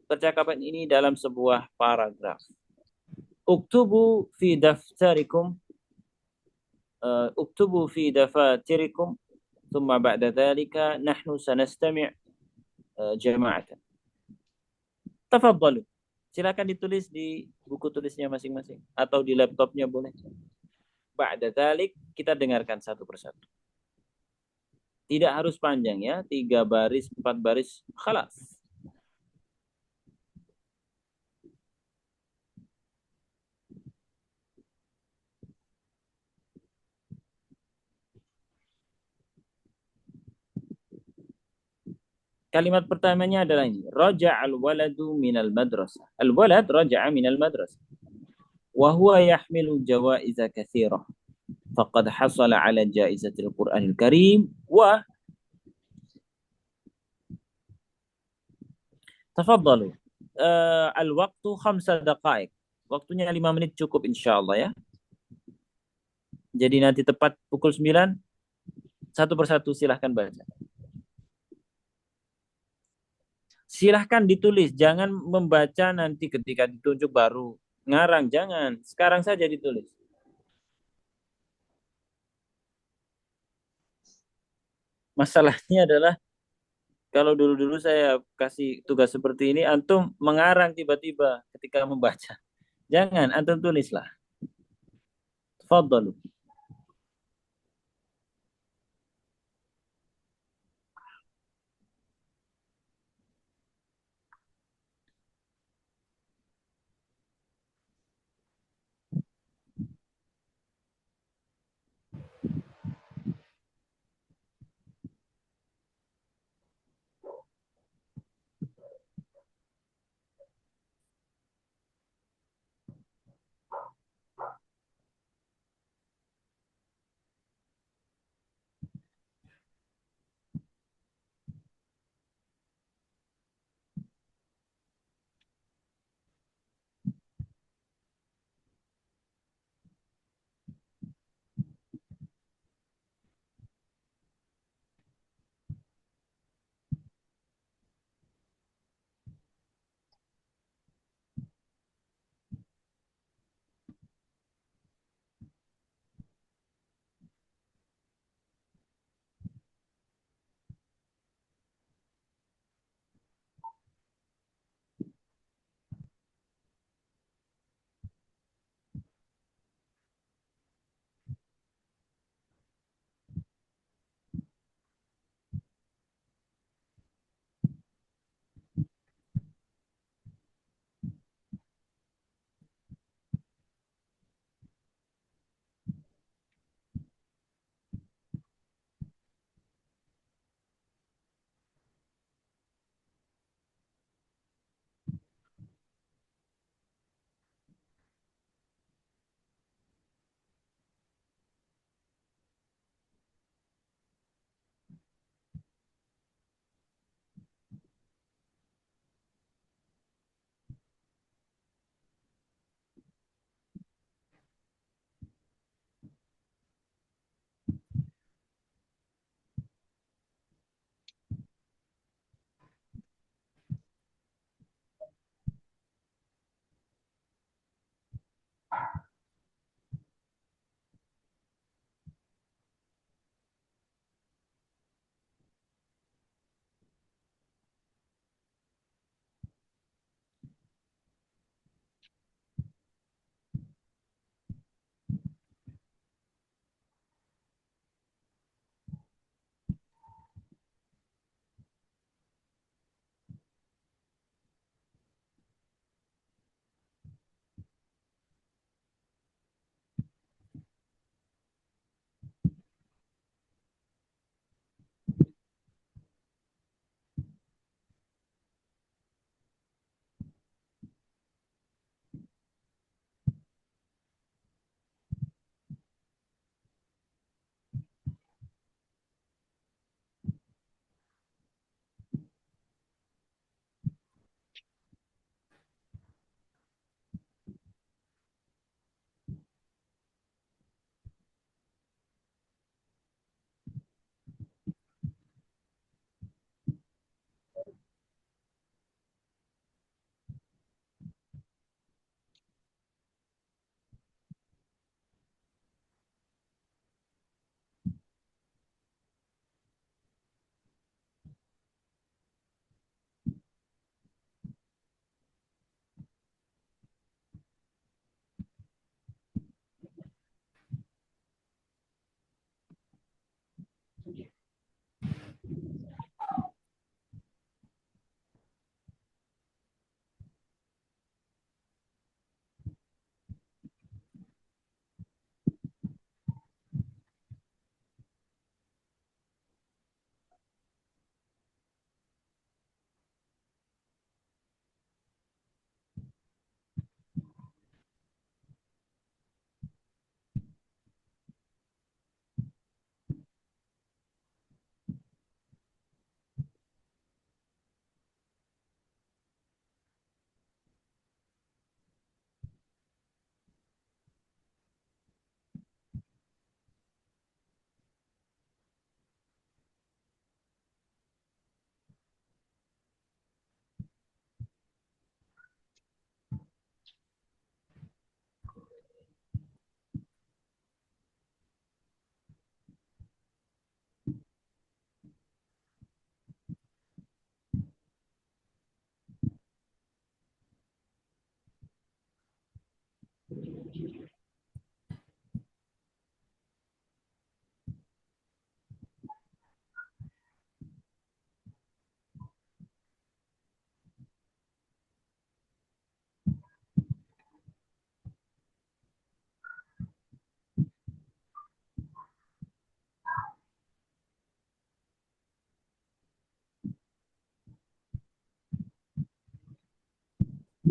percakapan ini dalam sebuah paragraf. Uktubu fi daftarikum اكتبوا في دفاتركم ثم بعد ذلك نحن سنستمع جماعة. تفضلوا. Silakan ditulis di buku tulisnya masing-masing atau di laptopnya boleh. Ba'da dzalik kita dengarkan satu persatu. Tidak harus panjang ya, 3 baris, 4 baris, khalas. Kalimat pertamanya adalah ini. Raja'al waladu minal madrasah. Al-walad raja'a minal madrasah. Wa huwa yahmilu jawaiza katsirah. Faqad hasala 'ala jaizatil Qur'anil Karim wa tafaddalu. Al-waqtu 5 daqaik. Waktunya 5 menit cukup insyaallah ya. Jadi nanti tepat pukul 9 satu persatu silahkan baca. Silahkan ditulis, jangan membaca nanti ketika ditunjuk baru ngarang, jangan. Sekarang saja ditulis. Masalahnya adalah kalau dulu-dulu saya kasih tugas seperti ini, antum mengarang tiba-tiba ketika membaca. Jangan, antum tulislah. Tafadhalu.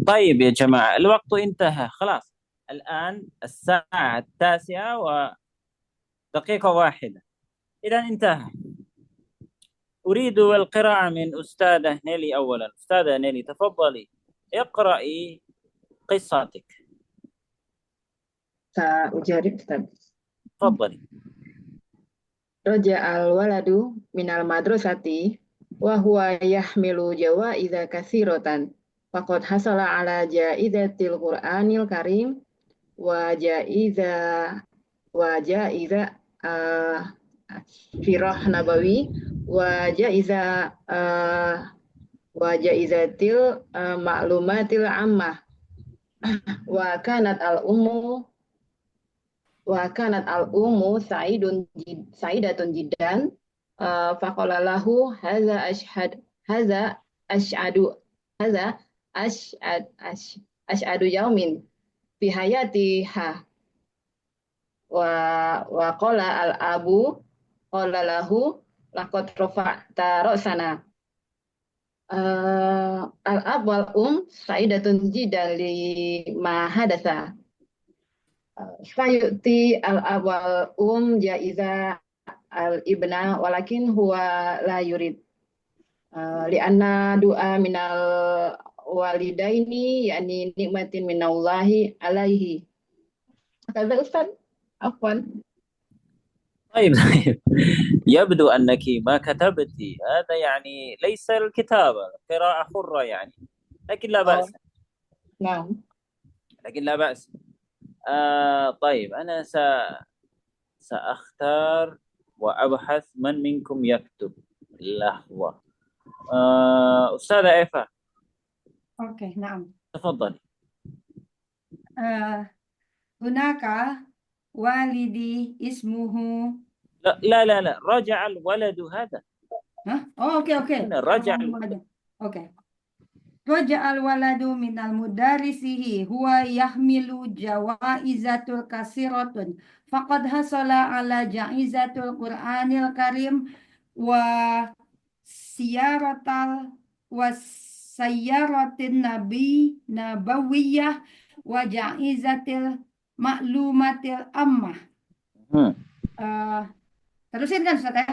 طيب يا جماعة الوقت انتهى خلاص. الآن الساعة 9:01. إذا انتهى. أريد القراءة من أستاذة نيلي أولا. أستاذة نيلي تفضلي اقرأي قصتك. Sa'ujarib Ustaz. تفضلي. Raja al-waladu minal madrasati wa huwa yahmilu jawaiza katsiratan. Faqad hasala ala jaizatil Qur'anil Karim wa jaiza sirah nabawi wa jaizatil ma'lumatil ammah wa kanat al-ummu sa'idatun jiddan. Faqala lahu hadza ash'adu yaumin fi hayatiha wa qala al-abu qala lahu laqad rafa'ta ra'sana. Al-ab wal sa'idatun jiddan li ma hadatsa. Sayuti al-ab wal jaiza al-ibna walakin huwa la yurid li'anna du'a minal walidaini yani nikmatin minallahi alaihi. Kata Ustaz, afwan. طيب يبدو أنك ما كتبت. هذا يعني ليس الكتابة، قراءة حرة يعني، لكن لا بأس. Nah, لكن لا بأس. طيب أنا سأختار وأبحث من منكم يكتب. لحظة. أستاذة إيفا Oke, نعم. تفضلي. هناك والدي اسمه لا رجع الولد هذا. اوكي هنا رجع اوكي. رجع الولد من المدرسه هو يحمل جوائز كثيرة فقد حصل على جائزة القرآن الكريم وسيارة النبوية وجائزة المعلومات العامة. Terusin kan Ustaz ya?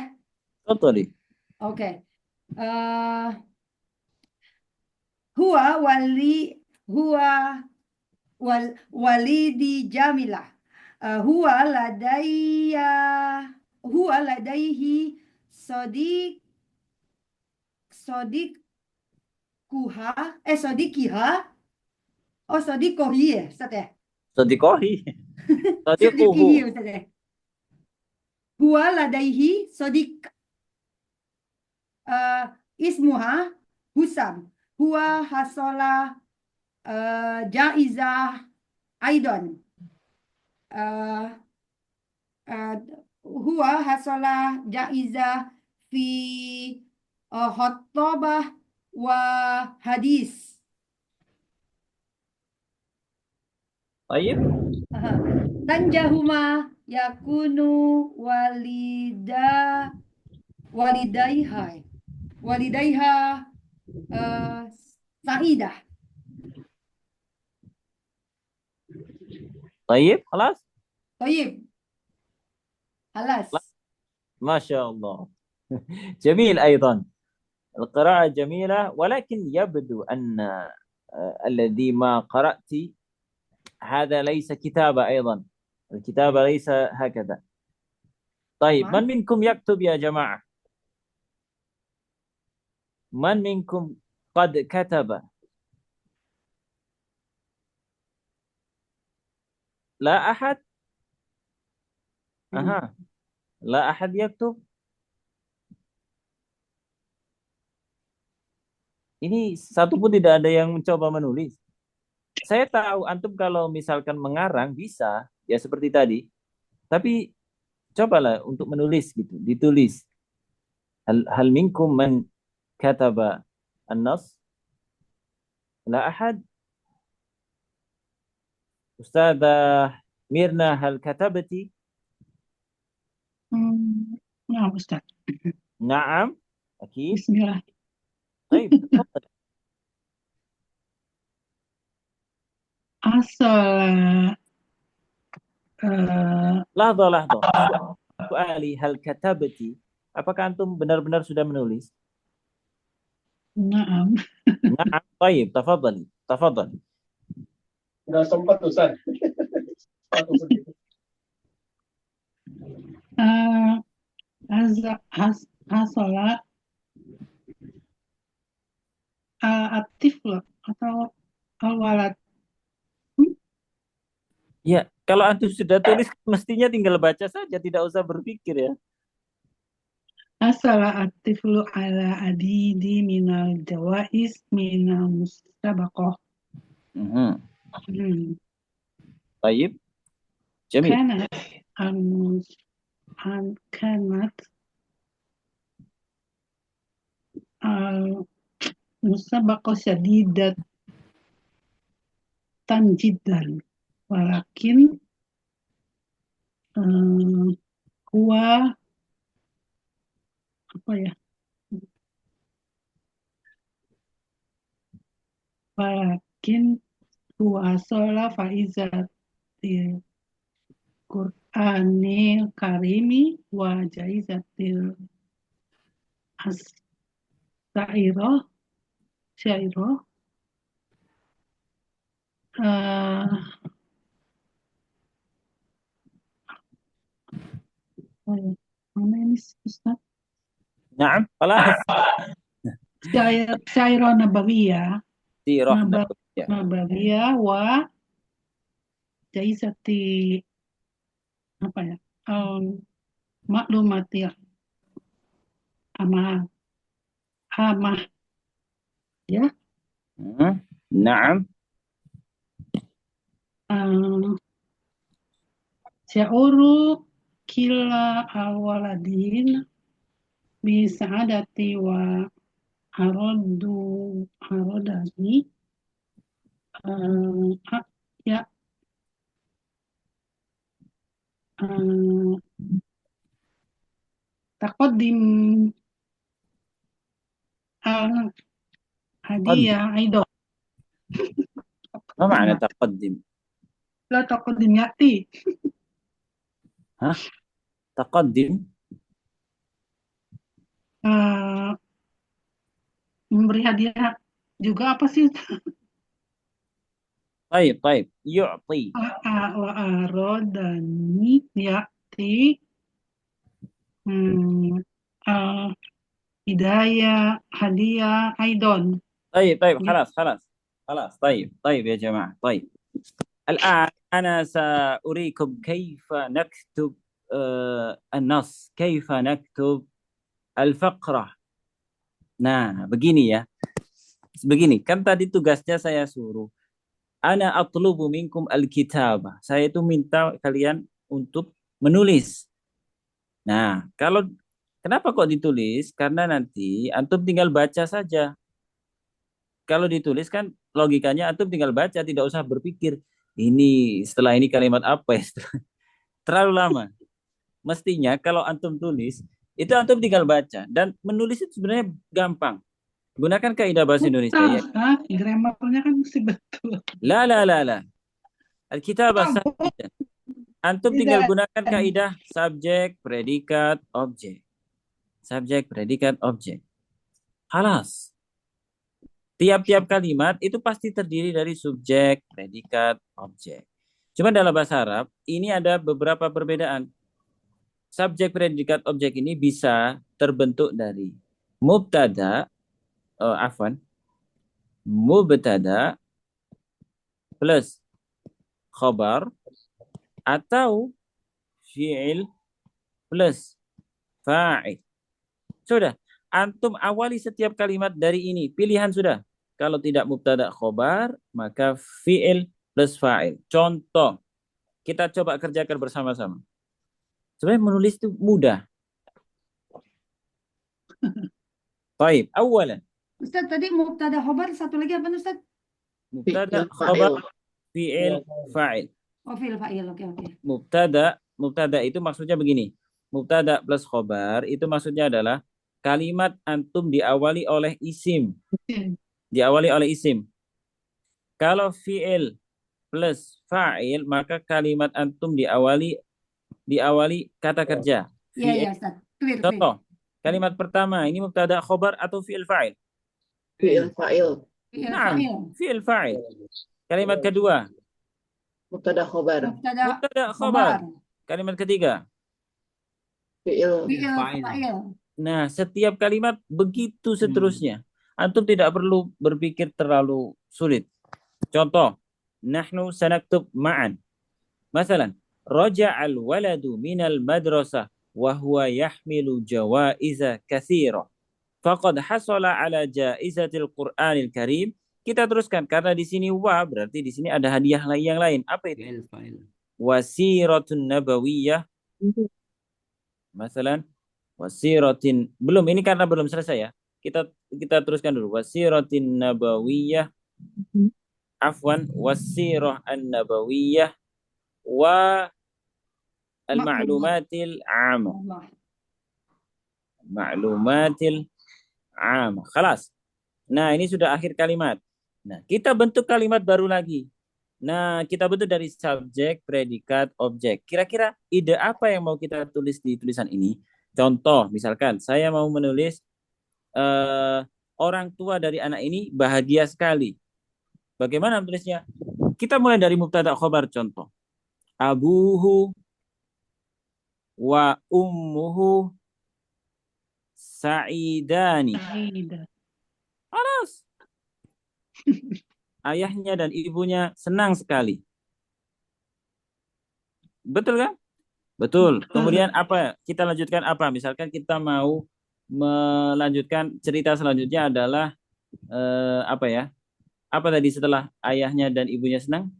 تفضلي. Oke. Huwa walidi Jamilah. Huwa ladaihi sodikiha. Oh, sodikohi ya, Ustaz ya? صديقه. Sodikihi, Ustaz ya? Huwa ladaihi sodik. Ismuha Husam. Huwa hasola jaizah Aidon. Huwa hasola jaizah fi khotbah wa hadis. طيب. Tanjahuma yakunu walidaiha sa'idah. طيب خلاص. طيب خلاص. ما شاء الله. جميل أيضا، القراءة جميلة، ولكن يبدو أن الذي ما قرأت هذا ليس كتابة أيضا. الكتابة ليس هكذا. طيب من منكم يكتب يا جماعة؟ من منكم قد كتب؟ لا أحد؟ لا أحد يكتب. Ini satu pun tidak ada yang mencoba menulis. saya tahu antum kalau misalkan mengarang bisa, ya seperti tadi. Tapi cobalah untuk menulis gitu, ditulis. Hal minkum man kataba an-nas? La ahad. Ustazah Mirna, hal katabati? Nah, Ustaz. Naam, أكيد. Bismillah. طيب تفضل. Asal لحظة. Suali hal katabati? Apakah antum benar-benar sudah menulis? naam. Naam, طيب تفضل. Nggak sempat Ustaz. Aku begitu. Hasola aktif loh atau al-walad. Ya, kalau antum sudah tulis mestinya tinggal baca saja, tidak usah berpikir ya. Asala aktif lo ala adidi minal jawais minal mustabaqah. طيب جميل. Kanat mustabaqah syadidat tanjidan walakin huwa apa ya, walakin huwa sola faizatil Qur'anil karimi wa jaizatil syairah mana ini Ustaz? نعم خلاص. Syairah nabawiyah سيرة نبوية. nabawiyah wa jaizati apa ya, maklumati amah ya, نعم. syauru kila awaladin bisa'adati wa harodani ya taqaddim hadiah aido. ما معنى تقدم؟ La taqaddim yati. تقدم Memberi hadiah juga apa sih? طيب يعطي. Wa arodani yati hidayah hadiah aidon. طيب خلاص. طيب يا جماعة. طيب الآن أنا سأريكم كيف نكتب النص، كيف نكتب الفقرة. Nah, begini ya. Begini, kan tadi tugasnya saya suruh. Ana atlubu minkum al-kitabah. Saya itu minta kalian untuk menulis. Nah, kenapa kok ditulis? Karena nanti antum tinggal baca saja. Kalau ditulis kan logikanya antum tinggal baca, tidak usah berpikir ini setelah ini kalimat apa ya. Terlalu lama. Mestinya kalau antum tulis, itu antum tinggal baca dan menulis itu sebenarnya gampang. Gunakan kaidah bahasa Indonesia ya. Grammarnya kan mesti betul. La. Al-kitabah sahih. Antum tinggal gunakan kaidah subjek, predikat, objek. Subjek, predikat, objek. Halas. Tiap-tiap kalimat itu pasti terdiri dari subjek, predikat, objek. Cuma dalam bahasa Arab, ini ada beberapa perbedaan. Subjek, predikat, objek ini bisa terbentuk dari mubtada, mubtada plus khabar atau fi'il plus fa'il. Sudah, antum awali setiap kalimat dari ini. Pilihan sudah. Kalau tidak mubtada khobar, maka fi'il plus fa'il. Contoh, kita coba kerjakan bersama-sama. Sebenarnya menulis itu mudah. Baik, awalan. Ustaz, tadi mubtada khobar, satu lagi apa Ustaz? Mubtada Fi'il khobar, fa'il. fi'il fa'il. Oh, fi'il fa'il. Oke. Mubtada itu maksudnya begini. Mubtada plus khobar itu maksudnya adalah kalimat antum diawali oleh isim. Diawali oleh isim. Kalau fi'il plus fa'il, maka kalimat antum diawali kata kerja. Iya, Fi'il. Ustaz. Clear. Contoh, kalimat pertama ini mubtada khobar atau fi'il fa'il? Fi'il fa'il. Fi'il Naam, fa'il. fi'il fa'il. Kalimat kedua, Mubtada khobar. Mubtada mubtada khobar. khobar. Kalimat ketiga. Fi'il. Fi'il Fa'il. fa'il. Nah, setiap kalimat begitu seterusnya. Antum tidak perlu berpikir terlalu sulit. Contoh, nahnu sanaktub ma'an. Masalan, raja'al waladu minal madrasah wa huwa yahmilu jawaiza katsira. Faqad hasala ala jaizatil Qur'anil Karim. Kita teruskan karena di sini wa berarti di sini ada hadiah yang lain. Apa itu? Fi'il fa'il. Wasiratun nabawiyah. Masalan, wasiratin, belum, ini karena belum selesai ya. Kita teruskan dulu. Wasiratin nabawiyah. Afwan, wasirah an-nabawiyah wa al-ma'lumatil 'amah. Allah. Ma'lumatil 'amah. Khalas. Nah, ini sudah akhir kalimat. Nah, kita bentuk kalimat baru lagi. Nah, kita bentuk dari subjek, predikat, objek. Kira-kira ide apa yang mau kita tulis di tulisan ini? Contoh, misalkan saya mau menulis orang tua dari anak ini bahagia sekali. Bagaimana menulisnya? Kita mulai dari mubtada khobar contoh. Abuhu wa ummuhu sa'idani. Sa'ida. Alas. Ayahnya dan ibunya senang sekali. Betul kan? Betul. Kemudian apa? Kita lanjutkan apa? Misalkan kita mau melanjutkan cerita selanjutnya adalah apa ya? Apa tadi setelah ayahnya dan ibunya senang?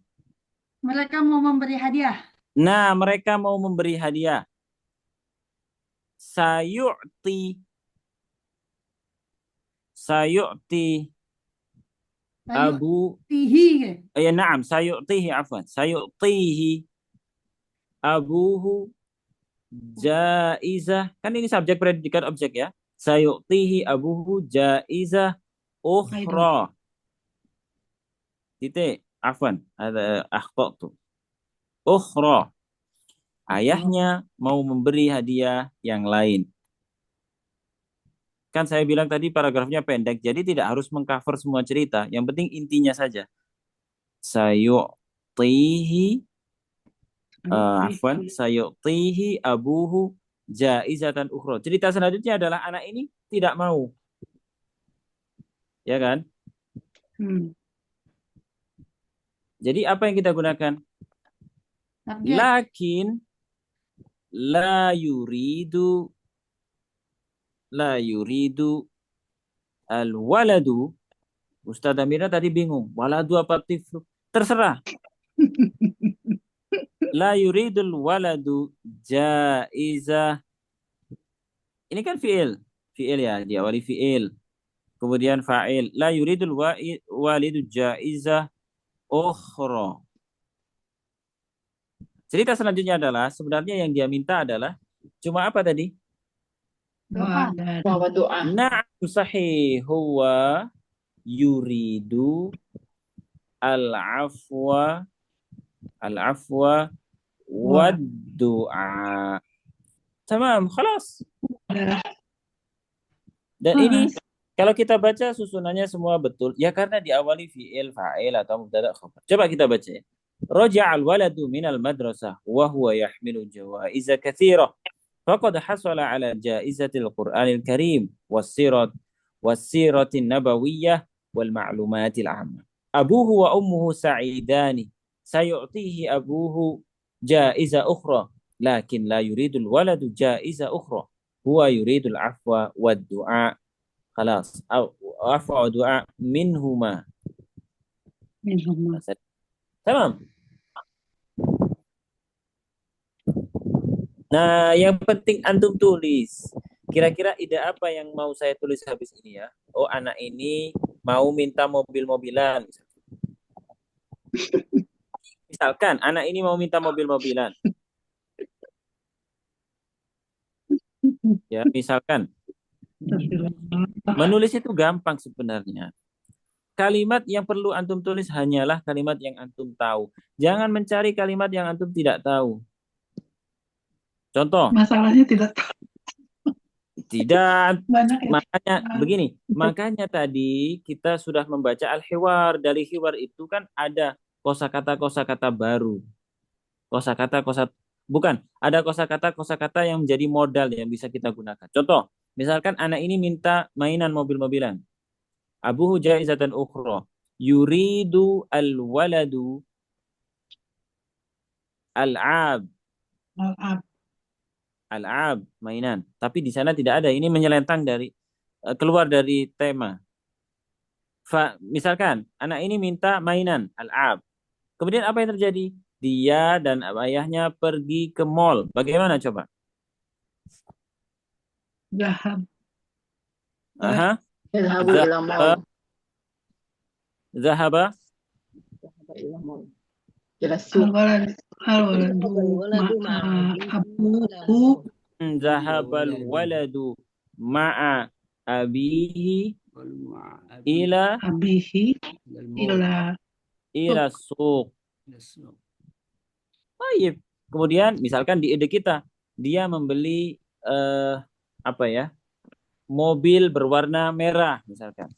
Mereka mau memberi hadiah. Nah, mereka mau memberi hadiah. Sayu'ti Abu Tihi. ya na'am sayu'tihi afwan. Sayu'tihi abuhu jaizah. Kan ini subjek predikat objek ya. Sayu'tihi abuhu jaizah ukhra. Titik. Afwan. Ada akhtatu. Ukhra. Ayahnya mau memberi hadiah yang lain. Kan saya bilang tadi paragrafnya pendek, jadi tidak harus mengcover semua cerita. Yang penting intinya saja. Sayu'tihi sayu'tihi abuhu jaizatan ukhra. Cerita selanjutnya adalah anak ini tidak mau. Ya kan? Jadi apa yang kita gunakan? Subjek. Lakin la yuridu al-waladu. Ustaz Amira tadi bingung. Waladu apa tiflu? Terserah. La yuridul waladu jaizah. Ini kan fi'il. Fi'il ya, diawali fi'il. Kemudian fa'il. La yuridul walidu jaizah ukhra. Cerita selanjutnya adalah sebenarnya yang dia minta adalah cuma apa tadi? Doa. Wa doa. Na'am sahih huwa yuridu al-afwa wad du'a. Tamam, khalas. Dan ini kalau kita baca susunannya semua betul ya karena diawali fi'il, fa'il atau mubtada khabar. Coba kita baca ya. Raja'al waladu minal madrasah wa huwa yahmilu jawaiza katsira. Faqad hasala ala jaizatil Qur'anil Karim was-siratin nabawiyyah wal ma'lumatil 'ammah. Abuhu wa ummuhu sa'idani. Sayu'tihi abuhu jaiza ukhra, lakin la yuridul waladu jaiza ukhra. Huwa yuridul afwa wad du'a. Khalas. Rafa du'a minhuma. minhuma. Tamam. Nah, yang penting antum tulis. Kira-kira ide apa yang mau saya tulis habis ini ya? Oh, anak ini mau minta mobil-mobilan. Misalkan anak ini mau minta mobil-mobilan. Ya, misalkan. Menulis itu gampang sebenarnya. Kalimat yang perlu antum tulis hanyalah kalimat yang antum tahu. Jangan mencari kalimat yang antum tidak tahu. Contoh, Masalahnya tidak tahu. tidak. Banyak ya. Makanya begini, makanya tadi kita sudah membaca al-hiwar. Dari hiwar itu kan ada kosakata baru. Bukan, ada kosakata yang menjadi modal yang bisa kita gunakan. Contoh, misalkan anak ini minta mainan mobil-mobilan. Abuhu jaizatan ukhra. Yuridu al-waladu al-ab. Al-ab, mainan. Tapi di sana tidak ada. Ini menyelentang dari keluar dari tema. Misalkan anak ini minta mainan al-ab. Kemudian apa yang terjadi? Dia dan ayahnya pergi ke mall. Bagaimana coba? Zahab. Aha. Yadhhabu ila mall. Zahaba. Ila mall. Ila suq. Al-waladu ma'a abuhu. Zahabal waladu ma'a abihi ila Abihi ila suq. Baik. Kemudian misalkan di ide kita dia membeli mobil berwarna merah misalkan.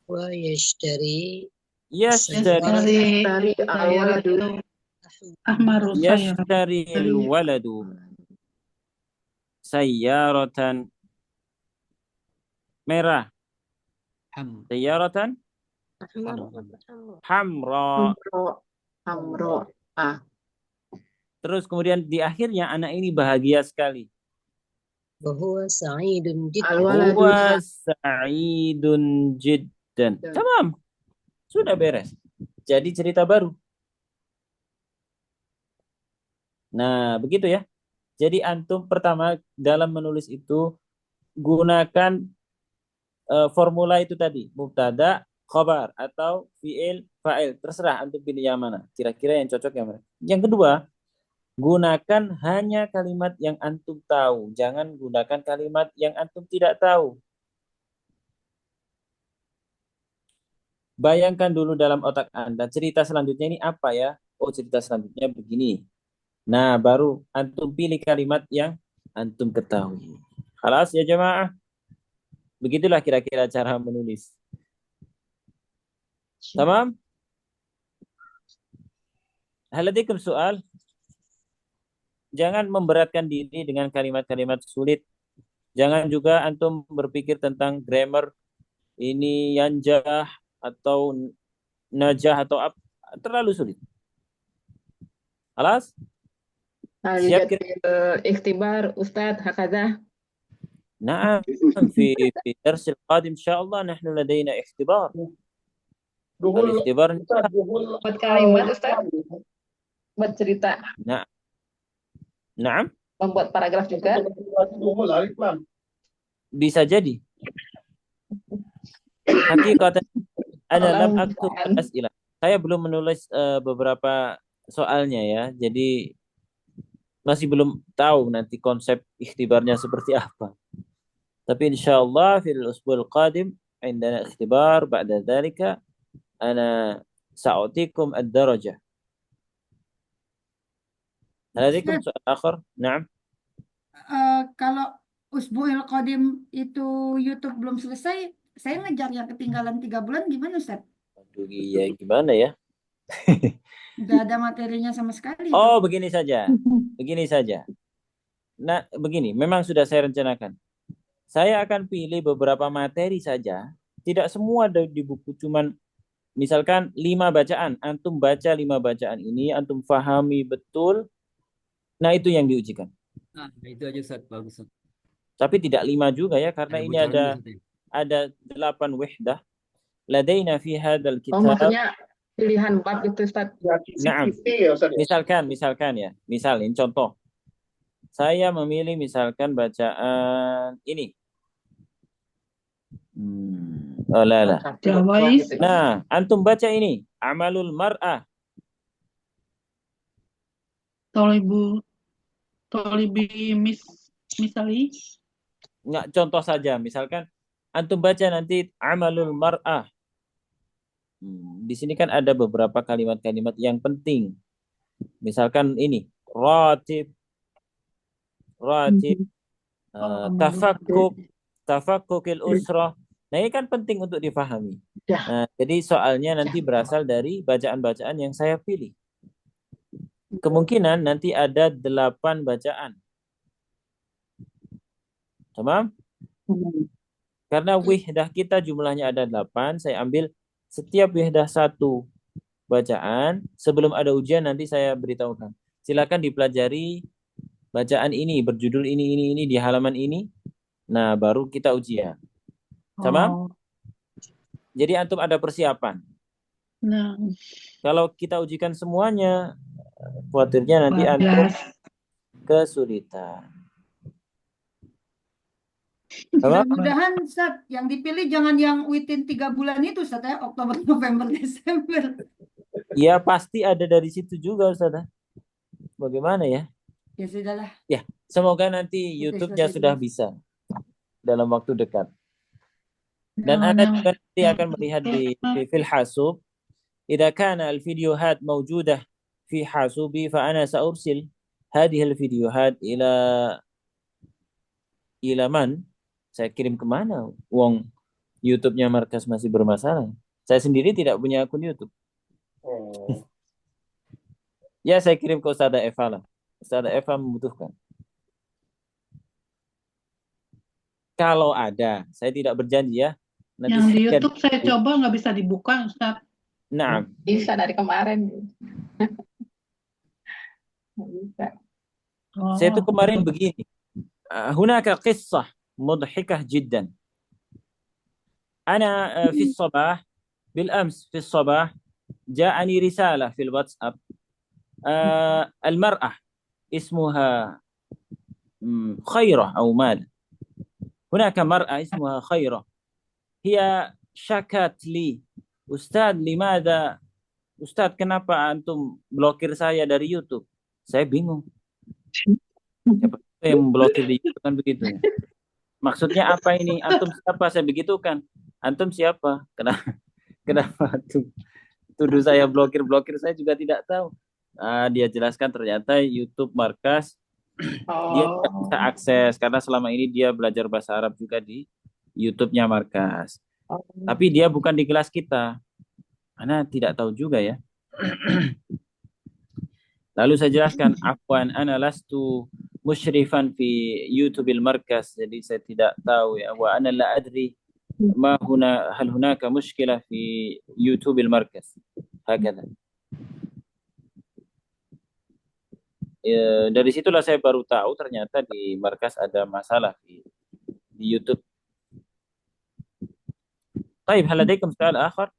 Wa yashtari Dari al-waladu ahmaru Yashtari al-waladu sayyaratan merah. Sayyaratan hamra. hamro. Terus kemudian di akhirnya anak ini bahagia sekali. وهو سعيد جدا Al-waladu Huwa sa'idun jiddan. Tamam. Sudah beres. Jadi cerita baru. Nah, begitu ya. Jadi antum pertama dalam menulis itu gunakan formula itu tadi, mubtada, khabar atau fi'il, fa'il. Terserah antum pilih yang mana. Kira-kira yang cocok yang mana. Yang kedua, gunakan hanya kalimat yang antum tahu. Jangan gunakan kalimat yang antum tidak tahu. Bayangkan dulu dalam otak Anda, cerita selanjutnya ini apa ya? Oh, cerita selanjutnya begini. Nah, baru antum pilih kalimat yang antum ketahui. Khalas ya jemaah. Begitulah kira-kira cara menulis. Tamam? Hal ladakum soal? Jangan memberatkan diri dengan kalimat-kalimat sulit. Jangan juga antum berpikir tentang grammar ini yanjah atau najah atau apa, terlalu sulit. Alas? Siap ikhtibar Ustadz hakadah. نعم في درس القادم إن شاء الله نحن لدينا اختبار. الاختبار Buat kalimat Ustadz. Buat cerita. نعم. Membuat paragraf juga. Bisa jadi. Hakikatan ana lam aktub as'ilah. Saya belum menulis beberapa soalnya ya. Jadi masih belum tahu nanti konsep ikhtibarnya seperti apa. Tapi insyaallah fil usbul qadim عندنا اختبار بعد ذلك أنا سأعطيكم الدرجة. هل لديكم سؤال آخر؟ نعم. Kalau Usbu'il Qadim itu YouTube belum selesai, saya ngejar yang ketinggalan 3 bulan gimana Ustaz? Aduh, iya gimana ya? Nggak ada materinya sama sekali. Oh, begini saja. Begini saja. Nah, begini, memang sudah saya rencanakan. Saya akan pilih beberapa materi saja. Tidak semua ada di buku, cuman misalkan 5 bacaan. Antum baca 5 bacaan ini, antum fahami betul. Nah, itu yang diujikan. Nah, itu aja Ustaz, bagus Ustaz. Tapi tidak 5 juga ya, karena Ada ini bocorannya, ada Ustaz, ya? ada 8 wihdah. Ladaina fi hadzal Oh, kitab. maksudnya pilihan bab itu Ustaz. Ya, Naam. kisi-kisi ya Ustaz ya. Misalkan ya. Misal ini contoh. Saya memilih misalkan bacaan ini. Oh, lah. Jawais. Gitu. Nah, antum baca ini. Amalul mar'ah. Tolibi misali. Nggak, contoh saja. Misalkan antum baca nanti amalul mar'ah. Di sini kan ada beberapa kalimat-kalimat yang penting. Misalkan ini. Ratib. Tafakkukil usrah. Nah, ini kan penting untuk difahami. Ya. Nah, jadi soalnya nanti berasal dari bacaan-bacaan yang saya pilih. Kemungkinan nanti ada 8 bacaan. Tamam? Karena wihdah kita jumlahnya ada 8, saya ambil setiap wihdah 1 bacaan. Sebelum ada ujian nanti saya beritahukan. Silakan dipelajari bacaan ini, berjudul ini di halaman ini. Nah, baru kita ujian. Sama? Oh, Jadi antum ada persiapan. nah, Kalau kita ujikan semuanya, khawatirnya nanti antum 14. kesulitan. Sama? Mudah-mudahan Ustaz yang dipilih jangan yang within 3 bulan itu Ustaz ya, Oktober, November, Desember. Ya pasti ada dari situ juga Ustaz. Bagaimana ya? Ya sudahlah. Ya, semoga nanti YouTube-nya sudah bisa dalam waktu dekat. Dan Anda juga nanti akan melihat di fil hasub. Idza kana al-videohat mawjudah fi hasubi fa ana sa'ursil hadhihi al-videohat ila man? Saya kirim kemana? Wong YouTube-nya Markas masih bermasalah. Saya sendiri tidak punya akun YouTube. Oh. Ya, saya kirim ke Ustazah Eva lah. Ustazah Eva membutuhkan. Kalau ada, saya tidak berjanji ya. Nanti Yang di saya YouTube saya coba nggak bisa dibuka, Ustaz. Nah, Bisa dari kemarin. Nggak bisa. saya tuh kemarin begini. Hunaka qissah mudhikah jiddan. Ana fi الصباح بالأمس في الصباح جاءني رسالة في الواتساب المرأة اسمها خيرة أو ماذا. هناك مرأة اسمها خيرة هي شكت لي Ustadz, Ustadz, kenapa antum blokir saya dari YouTube? Saya bingung. Siapa yang blokir di YouTube kan begitu. Maksudnya apa ini? Antum siapa? Saya begitu kan. Antum siapa? Kenapa antum tuduh saya blokir saya juga tidak tahu. Dia jelaskan ternyata YouTube Markas dia tidak bisa akses karena selama ini dia belajar bahasa Arab juga di YouTube-nya Markas. Tapi dia bukan di kelas kita. Ana tidak tahu juga ya. Lalu saya jelaskan, afwan ana lastu musyrifan fi YouTube Markas. Jadi saya tidak tahu ya. Wa ana la adri ma hal hunaka mushkilah fi YouTube Markas. Hakada. Dari situlah saya baru tahu ternyata di Markas ada masalah di YouTube. Baik, hal ladaikum soal akhar?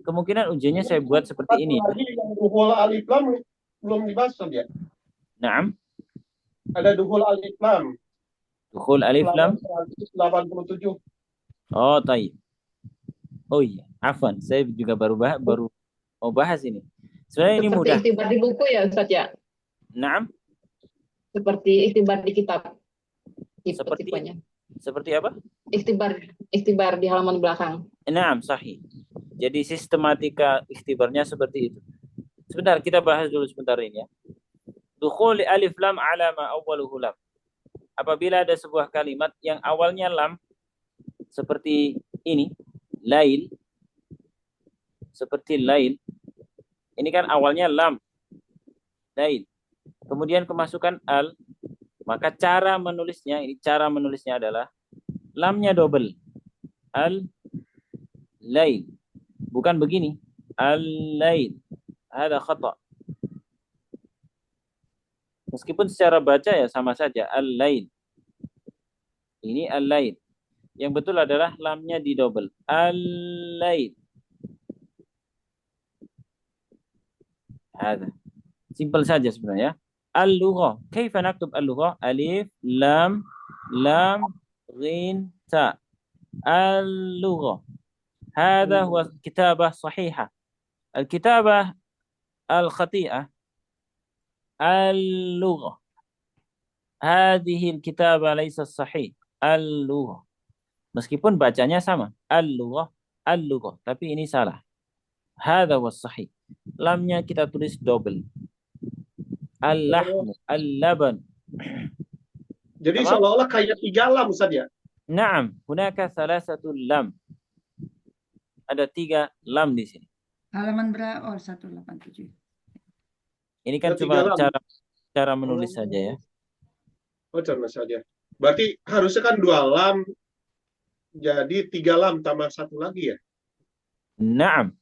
Kemungkinan ujiannya saya buat seperti ini. Tadi yang duhul alif lam belum dibahas ya? Naam. Ada duhul alif lam. Dukhul alif lam 187. Oh, tayyib. Oh iya, afwan, saya juga baru mau bahas ini. Sebenarnya ini mudah. Seperti ikhtibar di buku ya Ustaz ya? Naam. Seperti ikhtibar di kitab. Seperti apa? Ikhtibar di halaman belakang. Naam, sahih. Jadi sistematika ikhtibarnya seperti itu. Sebentar, kita bahas dulu sebentar ini ya. Dukhul alif lam ala ma awwaluhu lam. Apabila ada sebuah kalimat yang awalnya lam seperti ini, lail, seperti lail. Ini kan awalnya lam, lail. Kemudian kemasukan al, maka cara menulisnya adalah lamnya double. Al-lail. Bukan begini. Al-lail. Ada khata. Meskipun secara baca ya sama saja. Al-lail. Ini al-lail. Yang betul adalah lamnya di double. Al-lail. Ada. Simple saja sebenarnya. Al-lughah. Kaifa naktub al-lughah? Alif, lam, ghin, ta. Al-lughah. هذا هو كتابة صحيحة. الكتابة الخطيئة اللغة. هذه الكتابة ليست صحيح. اللغة. Meskipun bacanya sama. Al-lughah, tapi ini salah. هذا هو الصحيح. Lamnya kita tulis double. Al-lahmu, al-laban. Jadi Tamam? seolah-olah kayak 3 lam Ustaz ya. Naam, hunaka thalathatul lam. Ada 3 lam di sini. Halaman berapa? Oh, 187. Ini kan Ada 3 cuma lam. cara menulis saja ya. Oh, cara saja. Berarti harusnya kan 2 lam, jadi 3 lam tambah 1 lagi ya. Naam.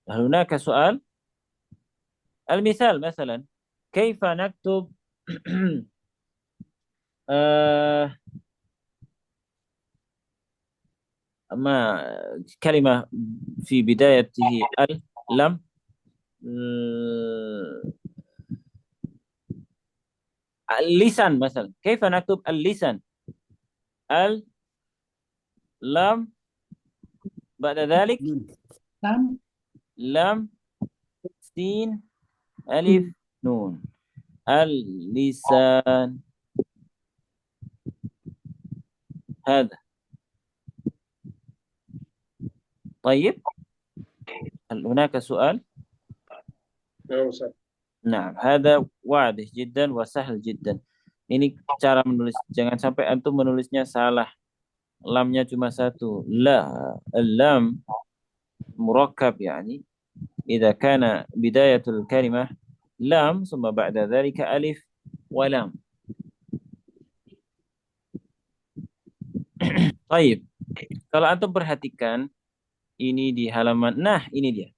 هل هناك سؤال؟ المثال مثلا كيف نكتب ما كلمة في بدايته لم اللسان مثلا كيف نكتب اللسان لم بعد ذلك Lam, لم سين ألف نون اللسان هذا. طيب هل هناك سؤال؟ Ya, Ustaz. Nah, هذا واضح جدا وسهل جدا. Ini cara menulis. Jangan sampai antum menulisnya salah. Lamnya cuma 1. La, lam murakkab يعني. إذا كان بداية الكلمة لام ثم بعد ذلك ألف ولام. طيب. Kalau antum perhatikan ini di halaman, nah ini dia.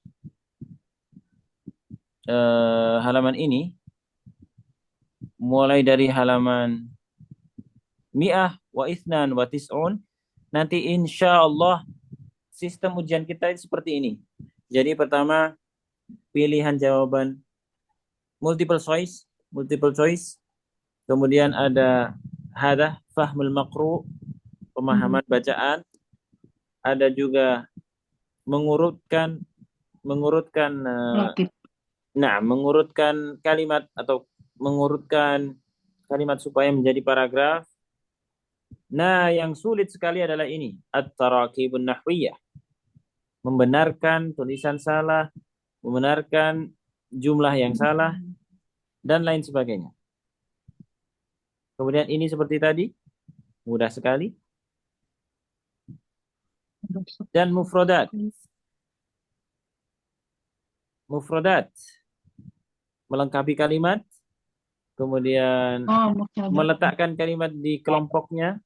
Halaman ini mulai dari halaman 192 nanti insya Allah sistem ujian kita seperti ini. Jadi pertama pilihan jawaban multiple choice, kemudian ada hadah fahmul maqru, pemahaman bacaan, ada juga mengurutkan relatif. mengurutkan kalimat atau mengurutkan kalimat supaya menjadi paragraf. Nah, yang sulit sekali adalah ini, at-tarakibun nahwiyah. Membenarkan tulisan salah, membenarkan jumlah yang salah, dan lain sebagainya. Kemudian ini seperti tadi, mudah sekali. Dan mufradat. Mufradat. Melengkapi kalimat, kemudian Oh, mufradat. meletakkan kalimat di kelompoknya,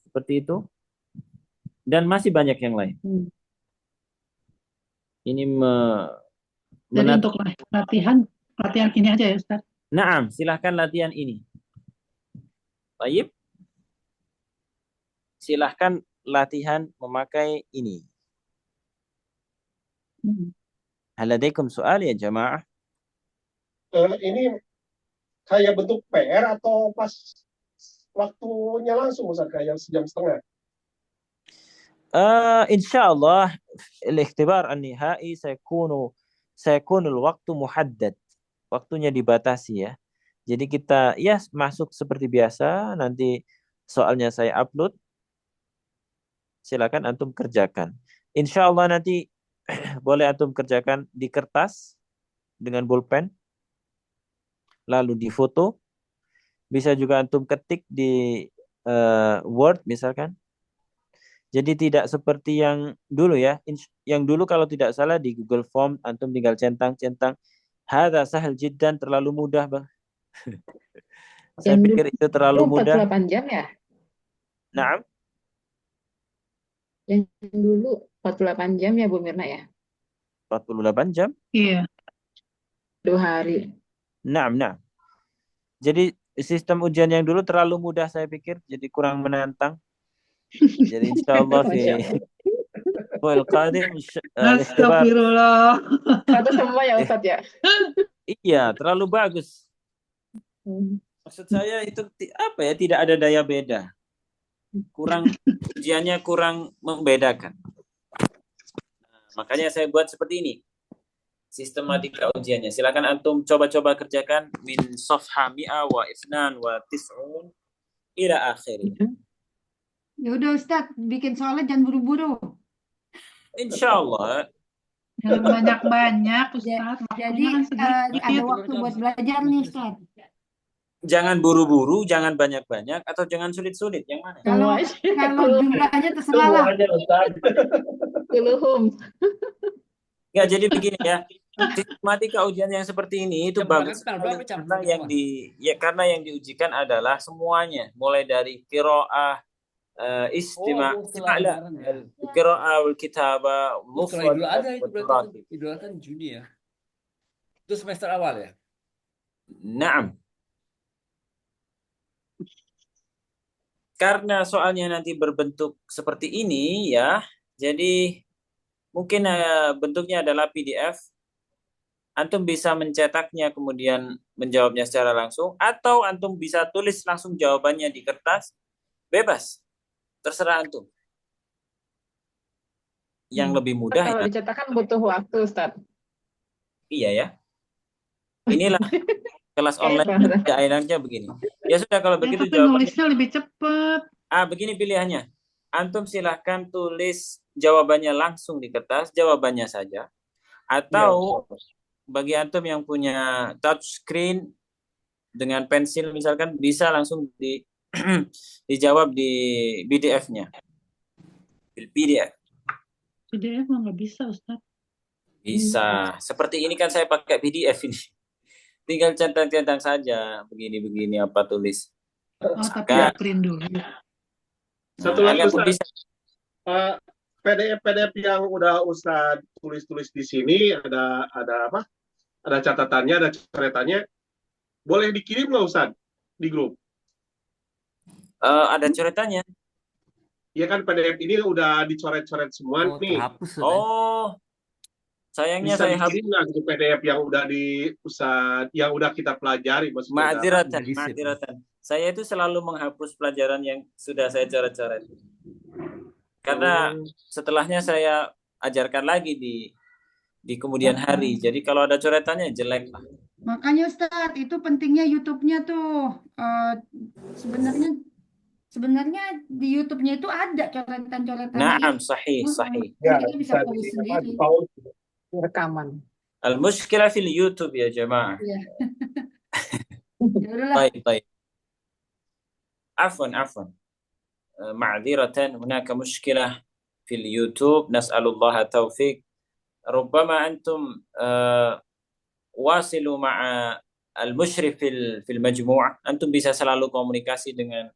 seperti itu. Dan masih banyak yang lain. Ini Jadi untuk latihan ini aja ya Ustaz. Naam, silahkan latihan ini. Baik. Silahkan latihan memakai ini. Hal ladaikum soal ya jamaah? Ini kayak bentuk PR atau pas waktunya langsung Ustaz, kayak 1,5 jam? إن شاء الله الاختبار النهائي سيكون الوقت محدد. Waktunya dibatasi ya. Jadi kita ya masuk seperti biasa, nanti soalnya saya upload. Silakan antum kerjakan. Insya Allah nanti boleh antum kerjakan di kertas dengan bolpen, lalu difoto. Bisa juga antum ketik di Word misalkan. Jadi tidak seperti yang dulu ya. Yang dulu kalau tidak salah di Google Form antum tinggal centang-centang. Hadza sahal jiddan, terlalu mudah, Bang. Saya pikir itu terlalu mudah. 48 jam ya? Naam. Yang dulu 48 jam ya Bu Mirna ya? 48 jam? Iya. 2 hari. Naam. Jadi sistem ujian yang dulu terlalu mudah saya pikir, jadi kurang menantang. Jadi insya Allah Masya fi Allah. Qadim al-ikhtibar. Astagfirullah. Satu semua ya Ustadz ya. Iya, terlalu bagus. Hmm. Maksud saya itu apa ya? Tidak ada daya beda. Ujiannya kurang membedakan. Makanya saya buat seperti ini. Sistematika ujiannya. Silakan antum coba-coba kerjakan min safha mi'a wa ifnan wa tis'un ila akhirnya. Ya udah Ustadz, bikin soalnya jangan buru-buru. Insya Allah. Jangan banyak-banyak, Ja- Ustadz. Jadi Waktunya kan ada sedikit. waktu buat belajar nih Ustadz. Jangan buru-buru, jangan banyak-banyak, atau jangan sulit-sulit. Yang mana? Kalau jumlahnya terserah lah. Semuanya Ustaz. Kuluhum. Ya, jadi begini ya. Sistematika ujian yang seperti ini itu bagus sekali karena yang diujikan adalah semuanya, mulai dari qiraah, istima' qiraah wal kitabah, mufrad Idul Adha itu wa berarti turatib. Idul Adha kan Juni ya. Itu semester awal ya. Naam. Karena soalnya nanti berbentuk seperti ini ya, jadi mungkin bentuknya adalah PDF. Antum bisa mencetaknya kemudian menjawabnya secara langsung, atau antum bisa tulis langsung jawabannya di kertas, bebas, terserah antum. Yang lebih mudah Kalau ya, dicetakkan butuh waktu Ustadz. iya ya. Inilah kelas online Benar. ya, enaknya begini. Ya sudah, kalau begitu Tapi jawabannya. nulisnya lebih cepat. Begini pilihannya. Antum silahkan tulis jawabannya langsung di kertas, jawabannya saja. Atau bagi antum yang punya touch screen dengan pensil misalkan, bisa langsung dijawab di PDF-nya. PDF. PDF mah nggak bisa, Ustadz. Bisa. Seperti ini kan saya pakai PDF ini. Tinggal centang-centang saja, begini-begini apa tulis. Oh, tapi Enggak. print dulu. Satu lagi Kalian pun Ustaz. bisa. PDF yang udah Ustaz tulis-tulis di sini ada apa? Ada catatannya, ada coretannya. Boleh dikirim nggak Ustaz di grup? Ada coretannya. Ya kan PDF ini udah dicoret-coret semua nih. Terhapus. Oh, sayangnya Bisa saya hapus. dikirim nggak gitu PDF yang udah yang udah kita pelajari maksudnya. Ma'adziratan. Saya itu selalu menghapus pelajaran yang sudah saya coret-coret. Karena setelahnya saya ajarkan lagi di kemudian hari. Jadi kalau ada coretannya jelek lah. Makanya Ustadz, itu pentingnya YouTube-nya tuh. Sebenarnya di YouTube-nya itu ada coretan-coretannya. Naam, sahih. Ya, kita bisa tulis sendiri. Rekaman. Al-mushkilah fil YouTube ya jemaah. Iya. Ya udahlah. Baik. Afwan. Ma'dziratan, hunaka mushkilah fil YouTube. Nas'alullah taufiq. Rubbama antum wasilu ma'a al-musyrif fil majmu'. Antum bisa selalu komunikasi dengan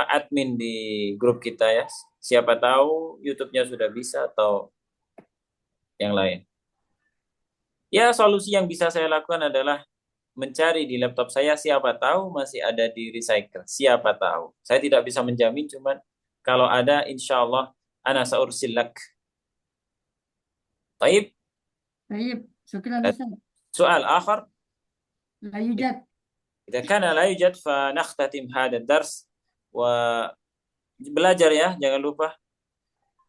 admin di grup kita ya. Siapa tahu YouTube-nya sudah bisa atau yang lain. Ya, solusi yang bisa saya lakukan adalah mencari di laptop saya, siapa tahu masih ada di recycle. Siapa tahu. Saya tidak bisa menjamin, cuman kalau ada insya Allah ana sa'ursil lak. Baik. Syukran Ustaz. Soal akhir. La yujad. Jika kana la yujad fa nakhtatim hada dars wa belajar ya, jangan lupa.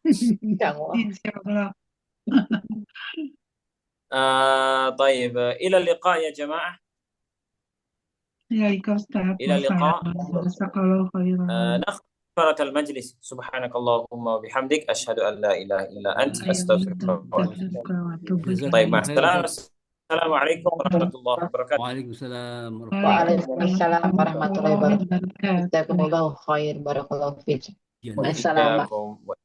Insyaallah. طيب إلى اللقاء يا جماعة. إلى اللقاء أستاذ. إلى اللقاء. جزاك الله خيرا. نخبرك المجلس. سبحانك اللهم وبحمدك أشهد أن لا إله إلا أنت أستغفرك وأتوب إليك. طيب مع السلامة. السلام عليكم ورحمة الله وبركاته. Waalaikumsalam Waalaikumsalam warahmatullahi wabarakatuh. Jazakumullahu khair. Barakallahu fiik. warahmatullahi Assalamualaikum. إياكم.